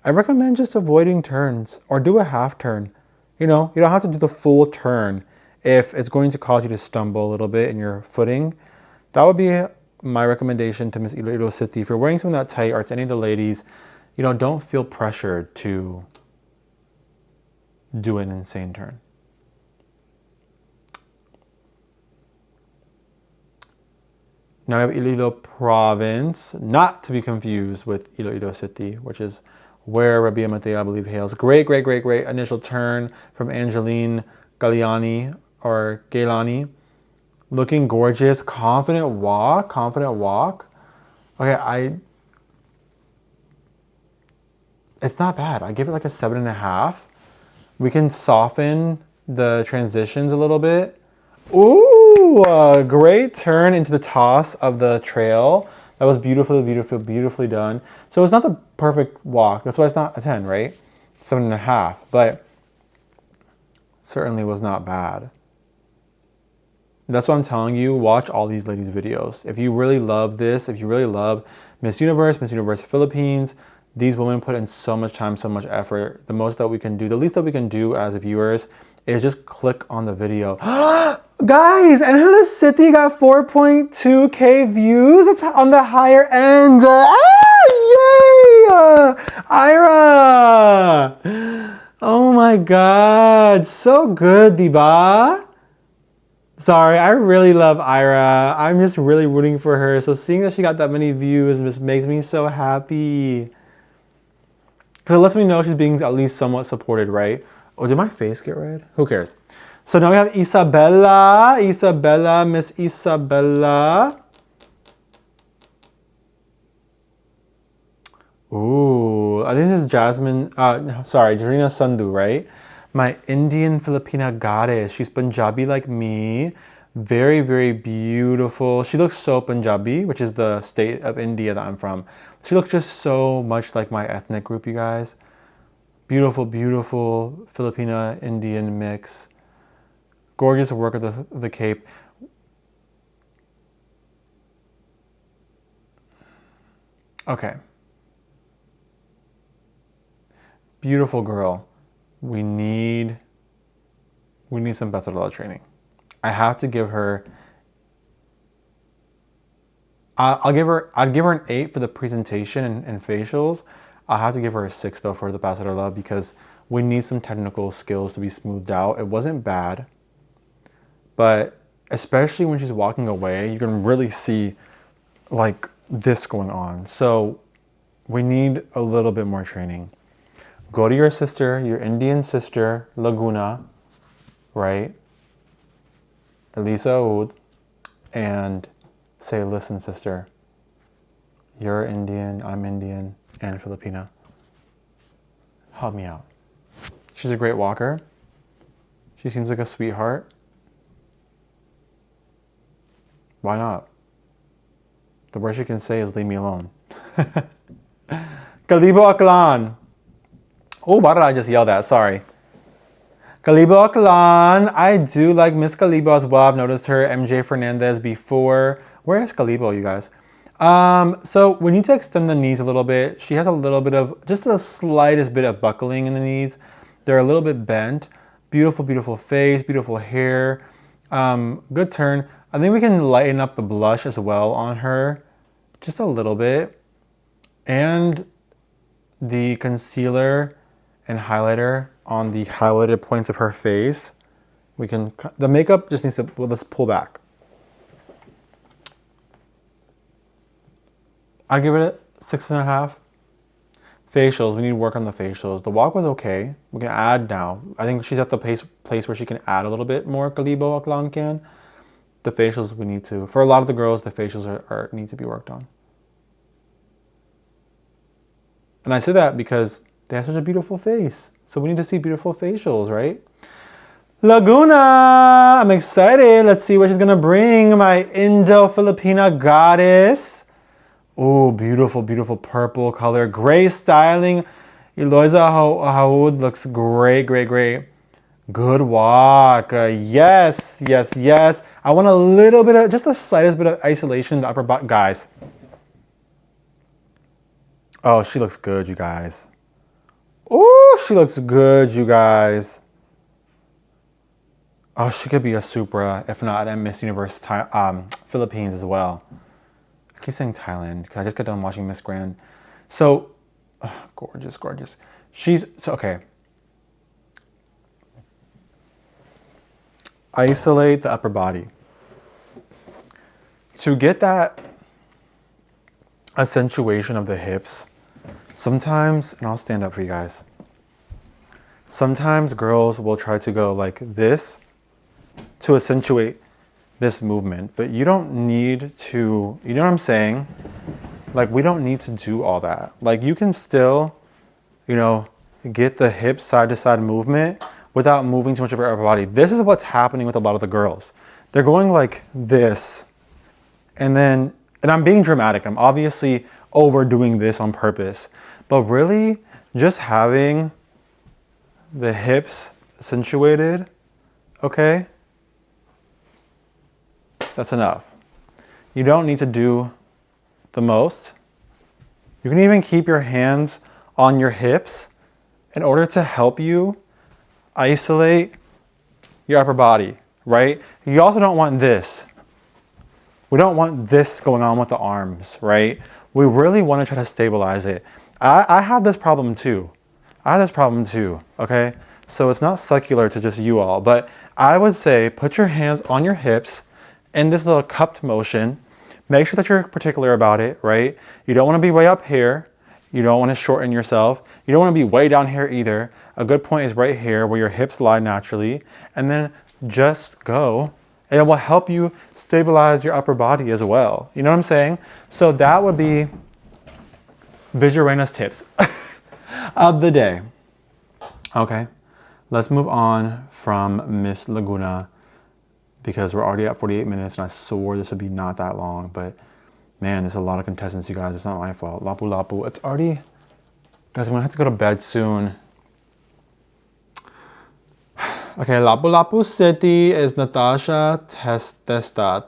I recommend just avoiding turns or do a half turn. You know, you don't have to do the full turn if it's going to cause you to stumble a little bit in your footing. That would be my recommendation to Miss Iloilo City. If you're wearing something that tight, or to any of the ladies, you know, don't feel pressured to do an insane turn. Now we have Iloilo Province, not to be confused with Iloilo City, which is where Rabia Mateo, I believe, hails. Great initial turn from Angeline Galiani or Gailani. Looking gorgeous, confident walk. Okay, it's not bad. I give it like a 7.5. We can soften the transitions a little bit. Ooh, a great turn into the toss of the trail. That was beautifully done. So it's not the perfect walk. That's why it's not a 10, right? 7.5, but certainly was not bad. That's what I'm telling you. Watch all these ladies' videos. If you really love this, if you really love Miss Universe Philippines, these women put in so much time, so much effort. The most that we can do, the least that we can do as viewers is just click on the video. Guys, Angeles City got 4.2K views. That's on the higher end. Yay! Ira! Oh my God, so good, diba? Sorry, I really love Ira. I'm just really rooting for her. So seeing that she got that many views just makes me so happy. Because it lets me know she's being at least somewhat supported, right? Oh, did my face get red? Who cares? So now we have Isabela, Miss Isabela. Ooh, I think this is Jasmine, Jarina Sandhu, right? My Indian Filipina goddess. She's Punjabi like me. Very beautiful. She looks so Punjabi, which is the state of India that I'm from. She looks just so much like my ethnic group, you guys. Beautiful Filipina Indian mix. Gorgeous work of the cape. Okay. Beautiful girl. We need some passerella training. I have to give her. I'd give her an 8 for the presentation and facials. I'll have to give her a 6 though for the passerella because we need some technical skills to be smoothed out. It wasn't bad, but especially when she's walking away, you can really see like this going on. So we need a little bit more training. Go to your sister, your Indian sister, Laguna, right? Elisa Oud, and say, listen, sister, you're Indian, I'm Indian, and Filipina. Help me out. She's a great walker. She seems like a sweetheart. Why not? The worst you can say is leave me alone. Kalibo Aklan. Oh, why did I just yell that? Sorry. Kalibo Aklan. I do like Miss Kalibo as well. I've noticed her, MJ Fernandez, before. Where is Kalibo, you guys? So we need to extend the knees a little bit. She has a little bit of, just the slightest bit of buckling in the knees. They're a little bit bent. Beautiful face, beautiful hair. Good turn. I think we can lighten up the blush as well on her. Just a little bit. And the concealer and highlighter on the highlighted points of her face. We can, the makeup just needs to, well, let's pull back. I give it a 6.5. Facials, we need to work on the facials. The walk was okay. We can add now. I think she's at the place where she can add a little bit more Kalibo and Laguna. The facials we need to, for a lot of the girls, the facials need to be worked on. And I say that because they have such a beautiful face. So we need to see beautiful facials, right? Laguna! I'm excited. Let's see what she's gonna bring. My Indo-Filipina goddess. Oh, beautiful, beautiful purple color. Gray styling. Eloisa Haoud looks great, great, great. Good walk. Yes, yes, yes. I want a little bit of, just the slightest bit of isolation in the upper body. Guys. Oh, she looks good, you guys. Oh, she looks good, you guys. Oh, she could be a Supra, if not a Miss Universe Philippines as well. I keep saying Thailand because I just got done watching Miss Grand. So, gorgeous, gorgeous. Okay. Isolate the upper body. To get that accentuation of the hips, sometimes, and I'll stand up for you guys. Sometimes girls will try to go like this to accentuate this movement, but you don't need to, you know what I'm saying? Like, we don't need to do all that. Like, you can still, you know, get the hip side to side movement without moving too much of your upper body. This is what's happening with a lot of the girls. They're going like this, and I'm being dramatic. I'm obviously overdoing this on purpose, but really just having the hips accentuated, okay? That's enough. You don't need to do the most. You can even keep your hands on your hips in order to help you isolate your upper body, right? You also don't want this. We don't want this going on with the arms, right? We really want to try to stabilize it. I have this problem too. Okay? So it's not secular to just you all, but I would say put your hands on your hips in this little cupped motion. Make sure that you're particular about it, right? You don't want to be way up here. You don't want to shorten yourself. You don't want to be way down here either. A good point is right here where your hips lie naturally, and then just go. And it will help you stabilize your upper body as well. You know what I'm saying? So that would be Visual Reynas tips of the day. Okay, let's move on from Miss Laguna because we're already at 48 minutes and I swore this would be not that long, but man, there's a lot of contestants, you guys. It's not my fault. Lapu-Lapu, it's already, guys, I'm gonna have to go to bed soon. Okay, Lapu-Lapu City is Natasha Testa.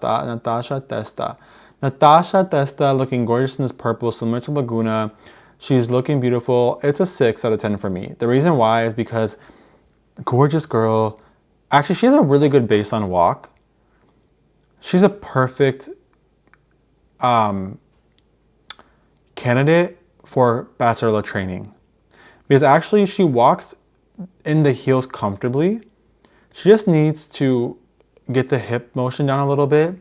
Natasha Testa looking gorgeous in this purple, similar to Laguna. She's looking beautiful. It's a 6 out of 10 for me. The reason why is because gorgeous girl. Actually, she has a really good baseline walk. She's a perfect candidate for bachelor training because actually she walks in the heels comfortably. She just needs to get the hip motion down a little bit,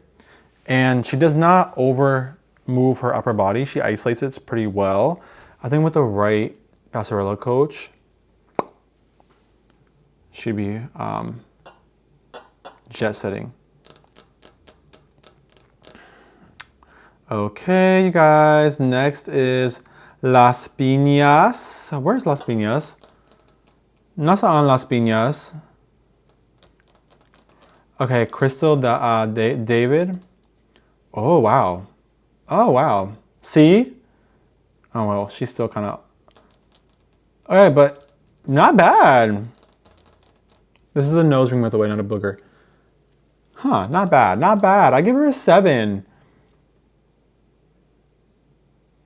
and she does not over move her upper body. She isolates it pretty well. I think with the right passerella coach, she'd be jet setting. Okay, you guys, next is Las Piñas. Where's Las Piñas? Nasaan Las Piñas? Okay, Crystal David. Oh, wow. Oh, wow. See? Oh, well, she's still kind of... Okay, but not bad. This is a nose ring, by the way, not a booger. Huh, not bad, not bad. I give her a 7.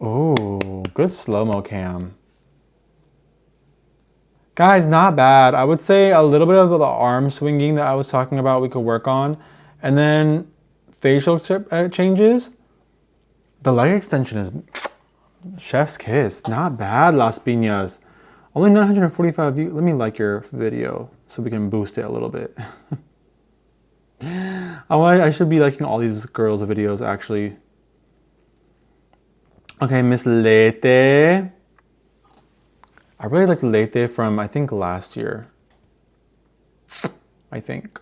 Oh, good slow-mo cam. Guys, not bad. I would say a little bit of the arm swinging that I was talking about we could work on. And then facial changes. The leg extension is Chef's kiss. Not bad, Las Piñas. Only 945 views. Let me like your video so we can boost it a little bit. I should be liking all these girls' videos, actually. Okay, Miss Lete. I really like Lete from, I think, last year. I think.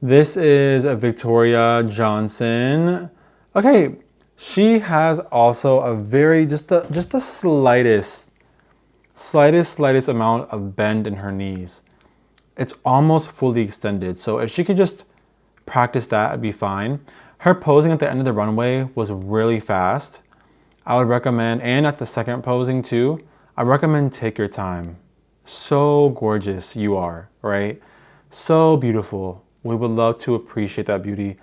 This is a Victoria Johnson. Okay, she has also a very, just the slightest amount of bend in her knees. It's almost fully extended. So if she could just practice that, it'd be fine. Her posing at the end of the runway was really fast. I would recommend, and at the second posing too, I recommend take your time. So gorgeous you are, right? So beautiful. We would love to appreciate that beauty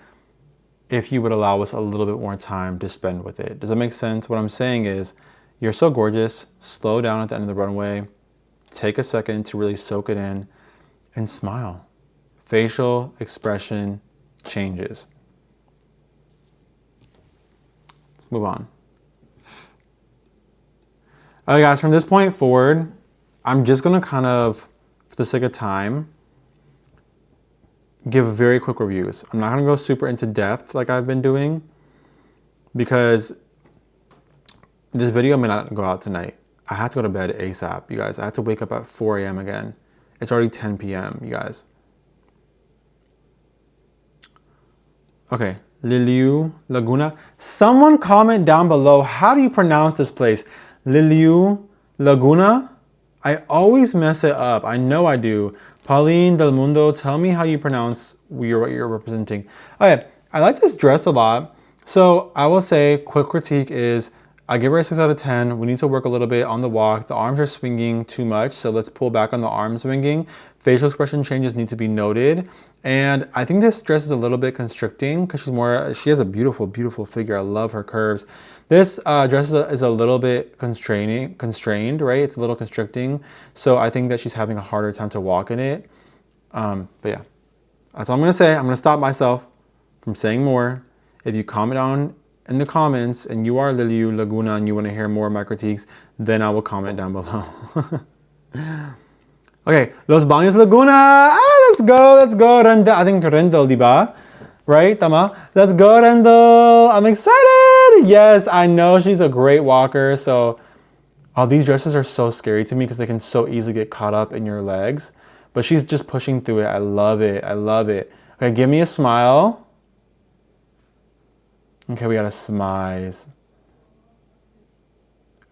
if you would allow us a little bit more time to spend with it. Does that make sense? What I'm saying is, you're so gorgeous. Slow down at the end of the runway. Take a second to really soak it in and smile. Facial expression changes. Let's move on. All right, guys, from this point forward, I'm just going to kind of, for the sake of time, give very quick reviews. I'm not going to go super into depth like I've been doing because this video may not go out tonight. I have to go to bed ASAP, you guys. I have to wake up at 4 a.m. again. It's already 10 p.m., you guys. Okay, Liliw, Laguna. Someone comment down below, how do you pronounce this place? Liliw, Laguna? I always mess it up. I know I do. Pauline Del Mundo, tell me how you pronounce what you're representing. Okay, I like this dress a lot. So I will say, quick critique is, I give her a 6 out of 10. We need to work a little bit on the walk. The arms are swinging too much, so let's pull back on the arm swinging. Facial expression changes need to be noted. And I think this dress is a little bit constricting because she has a beautiful, beautiful figure. I love her curves. This dress is a little bit constrained, right? It's a little constricting. So I think that she's having a harder time to walk in it. But yeah, that's all I'm gonna say. I'm gonna stop myself from saying more. If you comment down in the comments and you are Liliw, Laguna, and you wanna hear more of my critiques, then I will comment down below. Okay, Los Baños Laguna. Let's go. Rendel, I think Rendel, diba? Right, tama? Let's go, Rendel. I'm excited. Yes, I know she's a great walker. So, these dresses are so scary to me because they can so easily get caught up in your legs. But she's just pushing through it. I love it. Okay, give me a smile. Okay, we got a smize.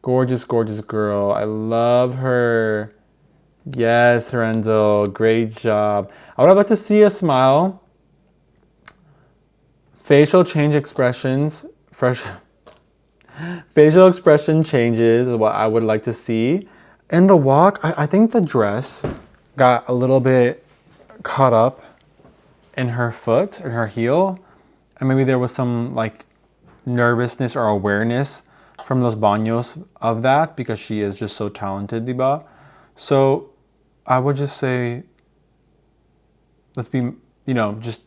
Gorgeous, gorgeous girl. I love her. Yes, Rendel, great job. I would have liked to see a smile. Facial expression changes is what I would like to see. In the walk, I think the dress got a little bit caught up in her foot, in her heel. And maybe there was some like nervousness or awareness from Los Baños of that because she is just so talented, diba? So I would just say, let's be, just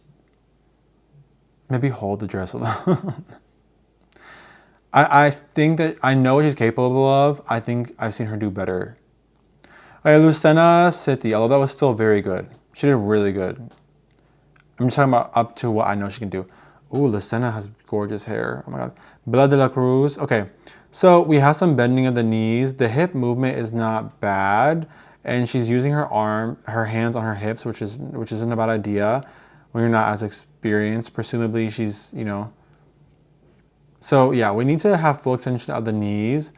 maybe hold the dress a little. I think that I know what she's capable of. I think I've seen her do better. Okay, Lucena City, although that was still very good. She did really good. I'm just talking about up to what I know she can do. Ooh, Lucena has gorgeous hair. Oh my God. Bella de la Cruz. Okay, so we have some bending of the knees. The hip movement is not bad. And she's using her hands on her hips, which isn't a bad idea when you're not as experienced. Presumably she's, So yeah, we need to have full extension of the knees.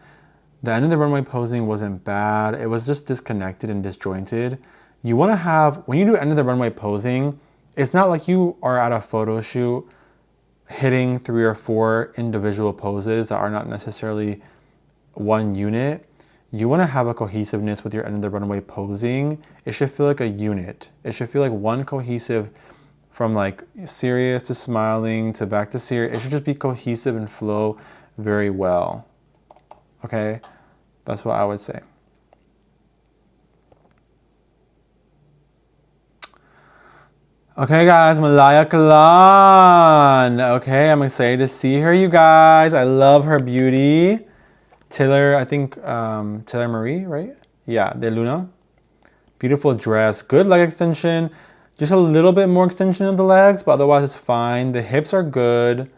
The end of the runway posing wasn't bad. It was just disconnected and disjointed. You want to have, when you do end of the runway posing, it's not like you are at a photo shoot hitting 3 or 4 individual poses that are not necessarily one unit. You want to have a cohesiveness with your end of the runway posing. It should feel like a unit. It should feel like one cohesive, from like serious to smiling to back to serious. It should just be cohesive and flow very well. Okay, that's what I would say. Okay guys, Malaya Kalan. Okay, I'm excited to see her, you guys. I love her beauty. Taylor, I think, Taylor Marie, right? Yeah, De Luna. Beautiful dress. Good leg extension. Just a little bit more extension of the legs, but otherwise it's fine. The hips are good.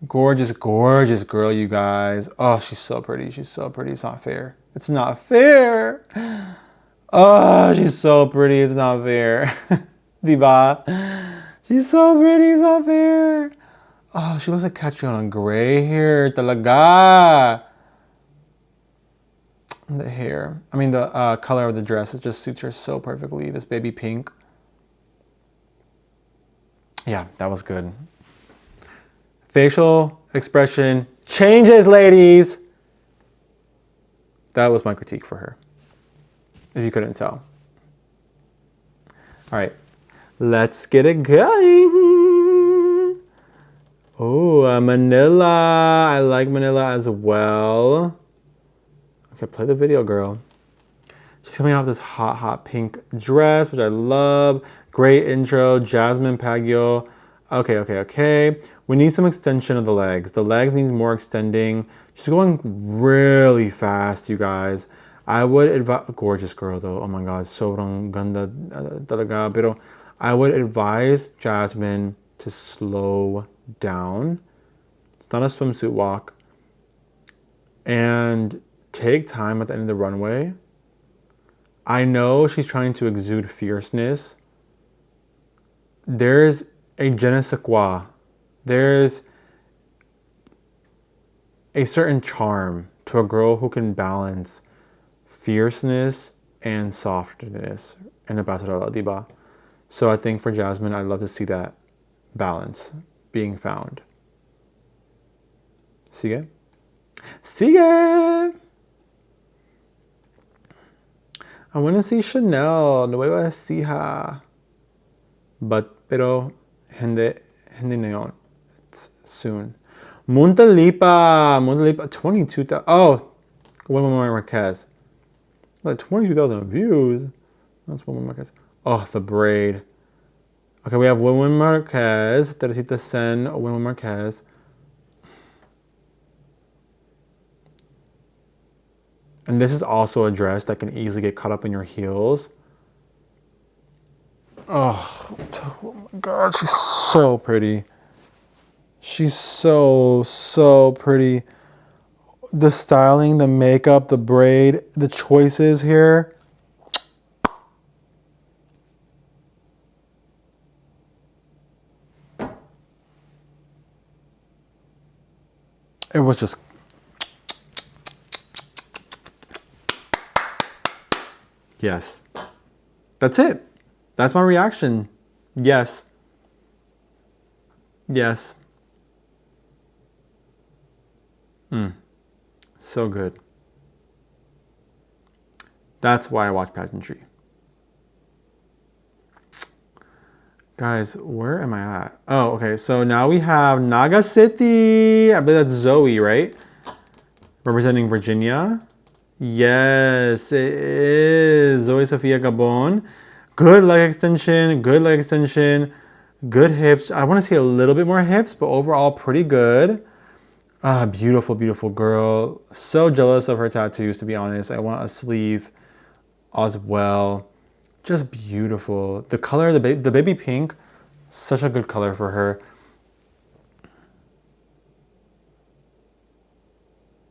Gorgeous, gorgeous girl, you guys. Oh, she's so pretty. She's so pretty. It's not fair. It's not fair. Oh, she's so pretty. It's not fair. Diba? She's so pretty. It's not fair. Oh, she looks like Catriona Gray here. Talaga. The hair. I mean, the color of the dress. It just suits her so perfectly. This baby pink. Yeah, that was good. Facial expression changes, ladies. That was my critique for her, if you couldn't tell. All right, let's get it going. Oh, Manila. I like Manila as well. Okay, play the video, girl. She's coming out with this hot, hot pink dress, which I love. Great intro, Jasmine Pagyo. Okay. We need some extension of the legs. The legs need more extending. She's going really fast, you guys. I would advise, gorgeous girl though. Oh my God, sobrang ganda talaga. Pero I would advise Jasmine to slow down. It's not a swimsuit walk. And take time at the end of the runway. I know she's trying to exude fierceness. There's a je ne sais quoi. There's a certain charm to a girl who can balance fierceness and softness in a pasarela, diba? So I think for Jasmine, I'd love to see that balance being found. Sigue. Sigue! I want to see Chanel, Nueva Ecija. Pero hindi na yun. It's soon. Muntalipa, 22,000. Oh, Women Marquez. Like 22,000 views. That's Women Marquez. Oh, the braid. Okay, we have Women Marquez. Teresita Sen, Women Marquez. And this is also a dress that can easily get caught up in your heels. Oh my God, she's so pretty. She's so pretty. The styling, the makeup, the braid, the choices here. It was just... Yes. That's it. That's my reaction. Yes. Yes. So good. That's why I watch pageantry. Guys, where am I at? Oh, okay. So now we have Naga City. I believe that's Zoe, right? Representing Virginia. Yes, it is. Zoe Sofia Gabon. Good leg extension. Good leg extension. Good hips. I want to see a little bit more hips, but overall pretty good. Beautiful, beautiful girl. So jealous of her tattoos, to be honest. I want a sleeve as well. Just beautiful. The color, the baby pink, such a good color for her.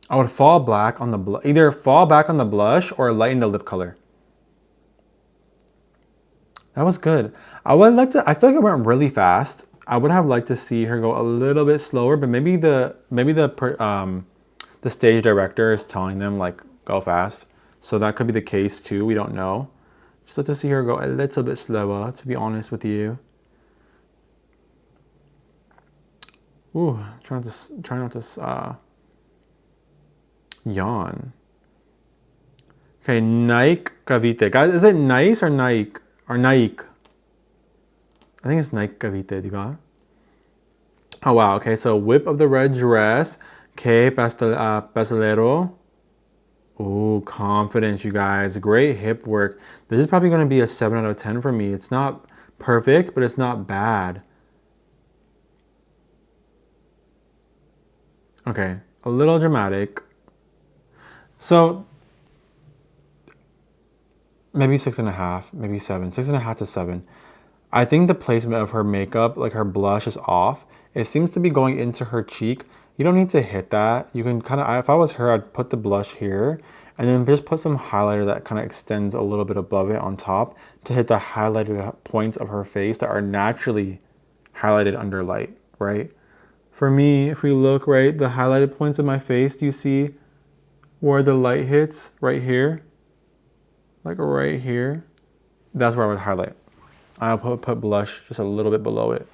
I would fall black on the either fall back on the blush or lighten the lip color. That was good. I would like to. I feel like it went really fast. I would have liked to see her go a little bit slower, but maybe the stage director is telling them like go fast, so that could be the case too. We don't know. Just like to see her go a little bit slower, to be honest with you. Ooh, trying not to yawn. Okay, Naic Cavite. Guys, is it nice or Naic? Or Naic? I think it's Naic Cavite, diba? Oh, wow. Okay, so whip of the red dress. Okay, pastelero. Ooh, confidence, you guys. Great hip work. This is probably going to be a 7 out of 10 for me. It's not perfect, but it's not bad. Okay, a little dramatic. So maybe 6.5, maybe 7, 6.5 to 7. I think the placement of her makeup, like her blush, is off. It seems to be going into her cheek. You don't need to hit that. You can kind of, if I was her, I'd put the blush here and then just put some highlighter that kind of extends a little bit above it on top to hit the highlighted points of her face that are naturally highlighted under light, right? For me, if we look, right, the highlighted points of my face, do you see where the light hits? Right here, like right here. That's where I would highlight. I'll put blush just a little bit below it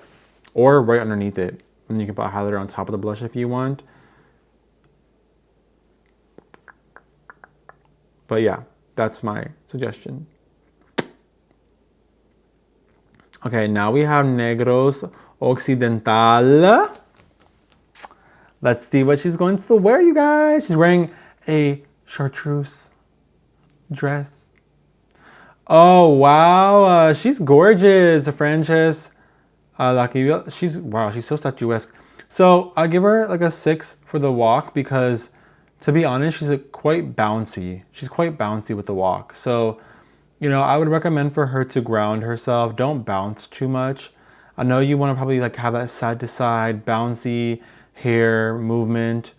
or right underneath it. And you can put a highlighter on top of the blush if you want. But yeah, that's my suggestion. Okay, now we have Negros Occidental. Let's see what she's going to wear, you guys. She's wearing a chartreuse dress. Oh, wow. She's gorgeous, Frances. She's so statuesque. So I'll give her like a 6 for the walk because, to be honest, she's quite bouncy. She's quite bouncy with the walk. So, you know, I would recommend for her to ground herself. Don't bounce too much. I know you want to probably like have that side to side bouncy hair movement.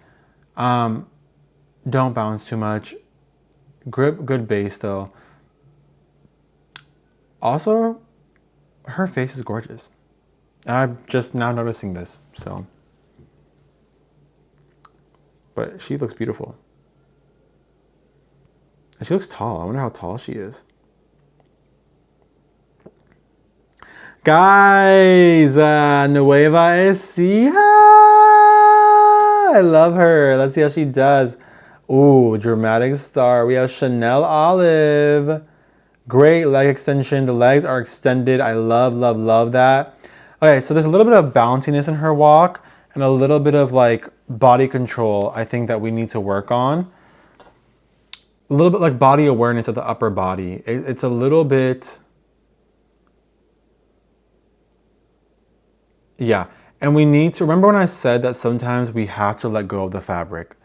Don't bounce too much. Grip good base though. Also, her face is gorgeous. I'm just now noticing this, so. But she looks beautiful. And she looks tall. I wonder how tall she is. Guys, Nueva Ecija. I love her. Let's see how she does. Ooh, dramatic star. We have Chanel Olive. Great leg extension. The legs are extended. I love, love, love that. Okay, so there's a little bit of bounciness in her walk and a little bit of like body control I think that we need to work on. A little bit like body awareness of the upper body. It's a little bit... Yeah, and we need to... Remember when I said that sometimes we have to let go of the fabric?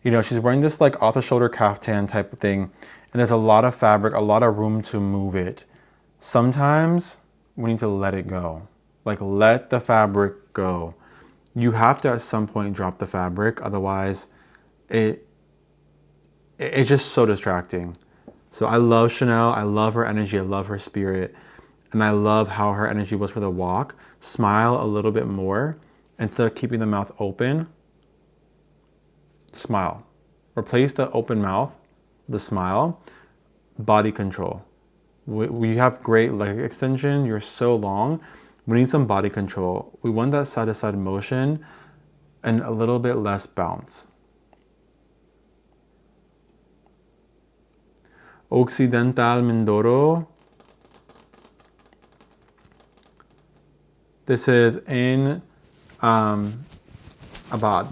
You know, she's wearing this like off-the-shoulder caftan type of thing, and there's a lot of fabric, a lot of room to move it. Sometimes we need to let it go. Like, let the fabric go. You have to at some point drop the fabric, otherwise it's just so distracting. So I love Chanel, I love her energy, I love her spirit, and I love how her energy was for the walk. Smile a little bit more. Instead of keeping the mouth open, smile. Replace the open mouth, the smile, body control. We have great leg extension, you're so long. We need some body control. We want that side-to-side motion and a little bit less bounce. Occidental Mindoro. This is in Abad.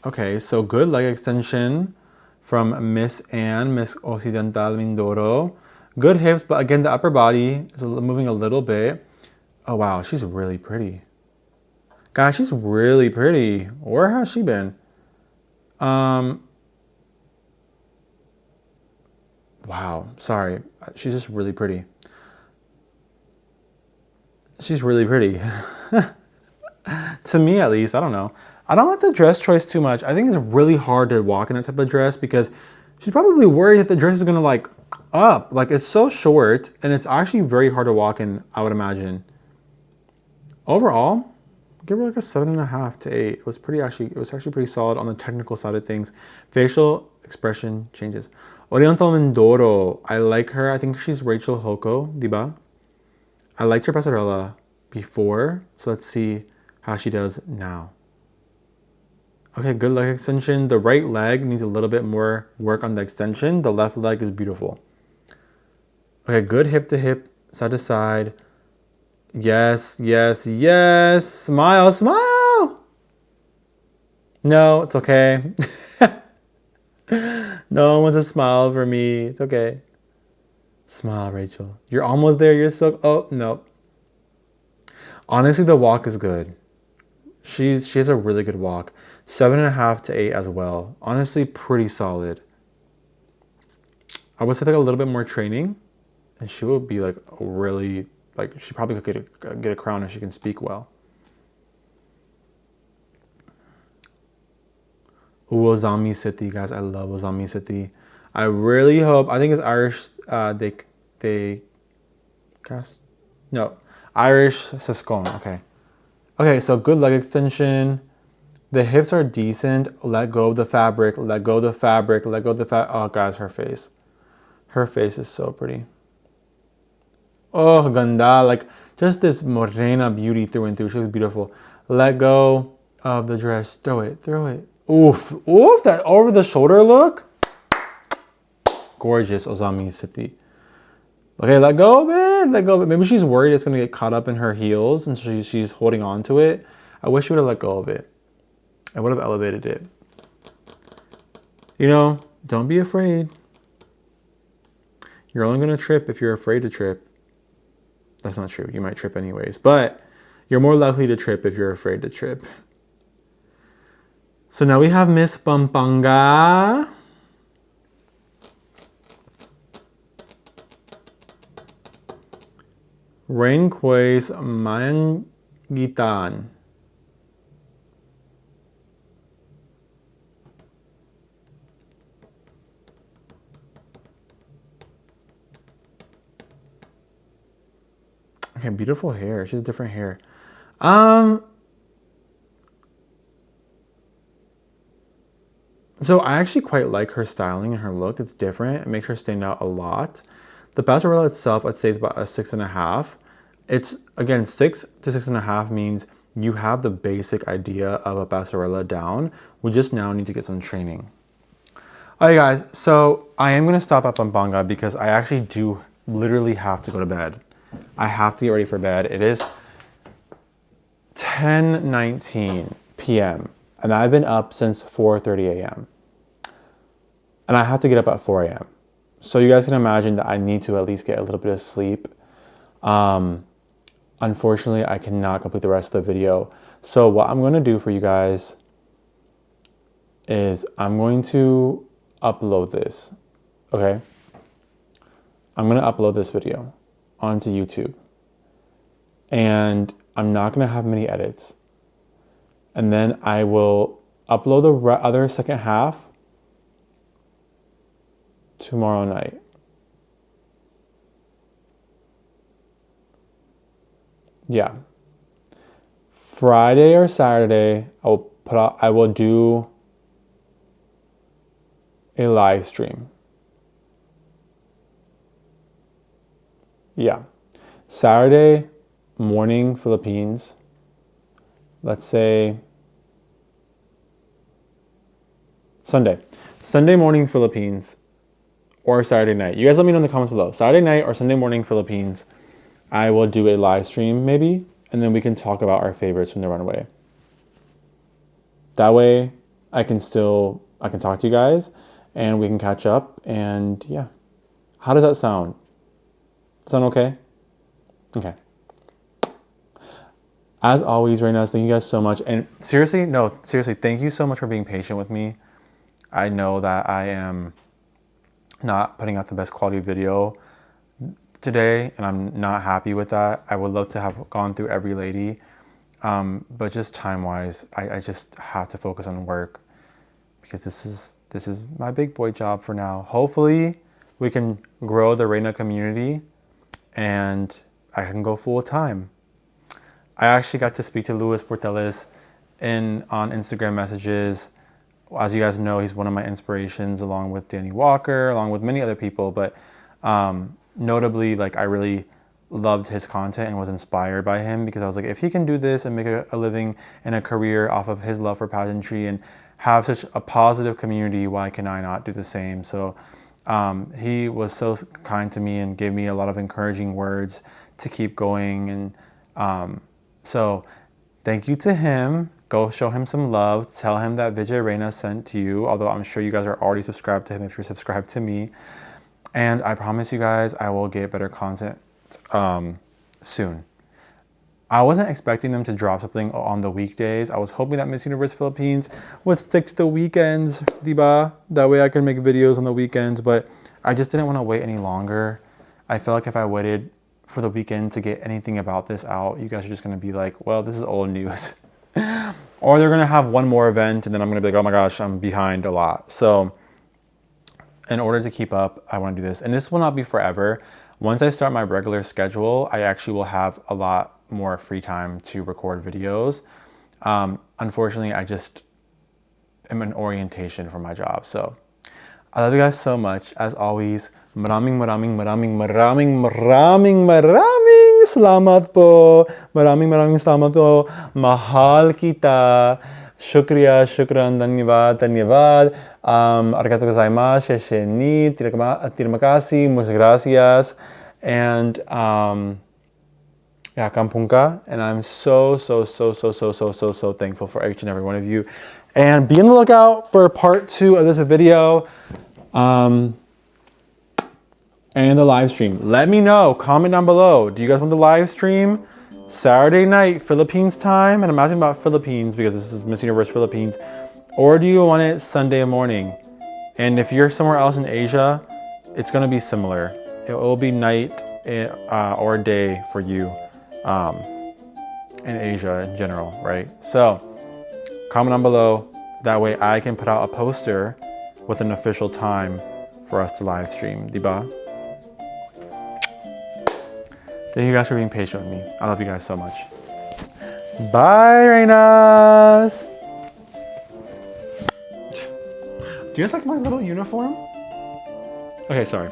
Okay, so good leg extension from Miss Anne, Miss Occidental Mindoro. Good hips, but again, the upper body is moving a little bit. Oh wow, she's really pretty. Guys, she's really pretty. Where has she been? Wow, sorry. She's just really pretty. She's really pretty. To me, at least, I don't know. I don't like the dress choice too much. I think it's really hard to walk in that type of dress because she's probably worried that the dress is gonna like up. Like, it's so short and it's actually very hard to walk in, I would imagine. Overall, give her like a 7.5 to 8. It was actually pretty solid on the technical side of things. Facial expression changes. Oriental Mindoro. I like her. I think she's Rachel Hoko, diba? I liked her pasarela before, so let's see how she does now. Okay, good leg extension. The right leg needs a little bit more work on the extension. The left leg is beautiful. Okay, good hip to hip, side to side. Yes, yes, yes. Smile, smile. No, it's okay. No one wants a smile for me. It's okay. Smile, Rachel. You're almost there. You're so... Oh, no. Honestly, the walk is good. She has a really good walk. 7.5 to 8 as well. Honestly, pretty solid. I would say like a little bit more training, and she would be like really, like she probably could get a crown if she can speak well. Ozami City, guys. I love Ozami City. I really hope. I think it's Irish. They cast. No, Irish Siscone. Okay. Okay. So good leg extension. The hips are decent. Let go of the fabric. Let go of the fabric. Let go of the fabric. Oh, guys, her face. Her face is so pretty. Oh, ganda. Like just this morena beauty through and through. She looks beautiful. Let go of the dress. Throw it. Throw it. Oof. Oof. That over the shoulder look. Gorgeous Ozami City. Okay, let go of it. Let go of it. Maybe she's worried it's going to get caught up in her heels and so she's holding on to it. I wish she would have let go of it. I would have elevated it. You know, don't be afraid. You're only going to trip if you're afraid to trip. That's not true. You might trip anyways. But you're more likely to trip if you're afraid to trip. So now we have Miss Pampanga. Renquez Mangitan. Okay, beautiful hair. She has different hair. So I actually quite like her styling and her look. It's different. It makes her stand out a lot. The passerella itself, I'd say, is about a 6.5. It's, again, 6 to 6.5 means you have the basic idea of a passerella down. We just now need to get some training. All right, guys. So I am going to stop at Pampanga because I actually do literally have to go to bed. I have to get ready for bed. It is 10:19 p.m. and I've been up since 4:30 a.m. and I have to get up at 4 a.m. So you guys can imagine that I need to at least get a little bit of sleep. Unfortunately, I cannot complete the rest of the video. So what I'm going to do for you guys is I'm going to upload this. Okay? I'm going to upload this video onto YouTube. And I'm not going to have many edits. And then I will upload the other second half tomorrow night. Yeah. Friday or Saturday, I will do a live stream. Yeah. Saturday morning, Philippines. Let's say Sunday. Sunday morning, Philippines. Or Saturday night. You guys let me know in the comments below. Saturday night or Sunday morning, Philippines. I will do a live stream maybe. And then we can talk about our favorites from the runway. That way I can talk to you guys. And we can catch up. And yeah. How does that sound? Sound okay? Okay. As always, Reynas, thank you guys so much. And seriously, thank you so much for being patient with me. I know that I am not putting out the best quality video today, and I'm not happy with that. I would love to have gone through every lady, but just time-wise, I just have to focus on work because this is my big boy job for now. Hopefully, we can grow the Reyna community, and I can go full time. I actually got to speak to Luis Porteles on Instagram messages. As you guys know, he's one of my inspirations along with Danny Walker, along with many other people. But notably, like I really loved his content and was inspired by him because I was like, if he can do this and make a living and a career off of his love for pageantry and have such a positive community, why can I not do the same? So he was so kind to me and gave me a lot of encouraging words to keep going. And so thank you to him. Go show him some love. Tell him that Vijay Reyna sent to you, although I'm sure you guys are already subscribed to him if you're subscribed to me. And I promise you guys I will get better content soon. I wasn't expecting them to drop something on the weekdays. I was hoping that Miss Universe Philippines would stick to the weekends, diba? That way I can make videos on the weekends, but I just didn't want to wait any longer. I felt like if I waited for the weekend to get anything about this out, you guys are just going to be like, well, this is old news. Or they're going to have one more event and then I'm going to be like, oh my gosh, I'm behind a lot. So in order to keep up, I want to do this. And this will not be forever. Once I start my regular schedule, I actually will have a lot more free time to record videos. Unfortunately, I just am in orientation for my job. So I love you guys so much. As always, maraming salamat po. Maraming salamat po. Mahal kita. Shukran, dhanyavad. Arigato gozaimasu, sheshe ni, terima kasih, muchas gracias. And yeah, kampunka. And I'm so thankful for each and every one of you. And be on the lookout for part 2 of this video. And the live stream. Let me know, comment down below. Do you guys want the live stream Saturday night, Philippines time? And I'm asking about Philippines because this is Miss Universe Philippines. Or do you want it Sunday morning? And if you're somewhere else in Asia, it's gonna be similar. It will be night or day for you in Asia in general, right? So comment down below. That way I can put out a poster with an official time for us to live stream, diba? Thank you guys for being patient with me. I love you guys so much. Bye, Reynas! Do you guys like my little uniform? Okay, sorry.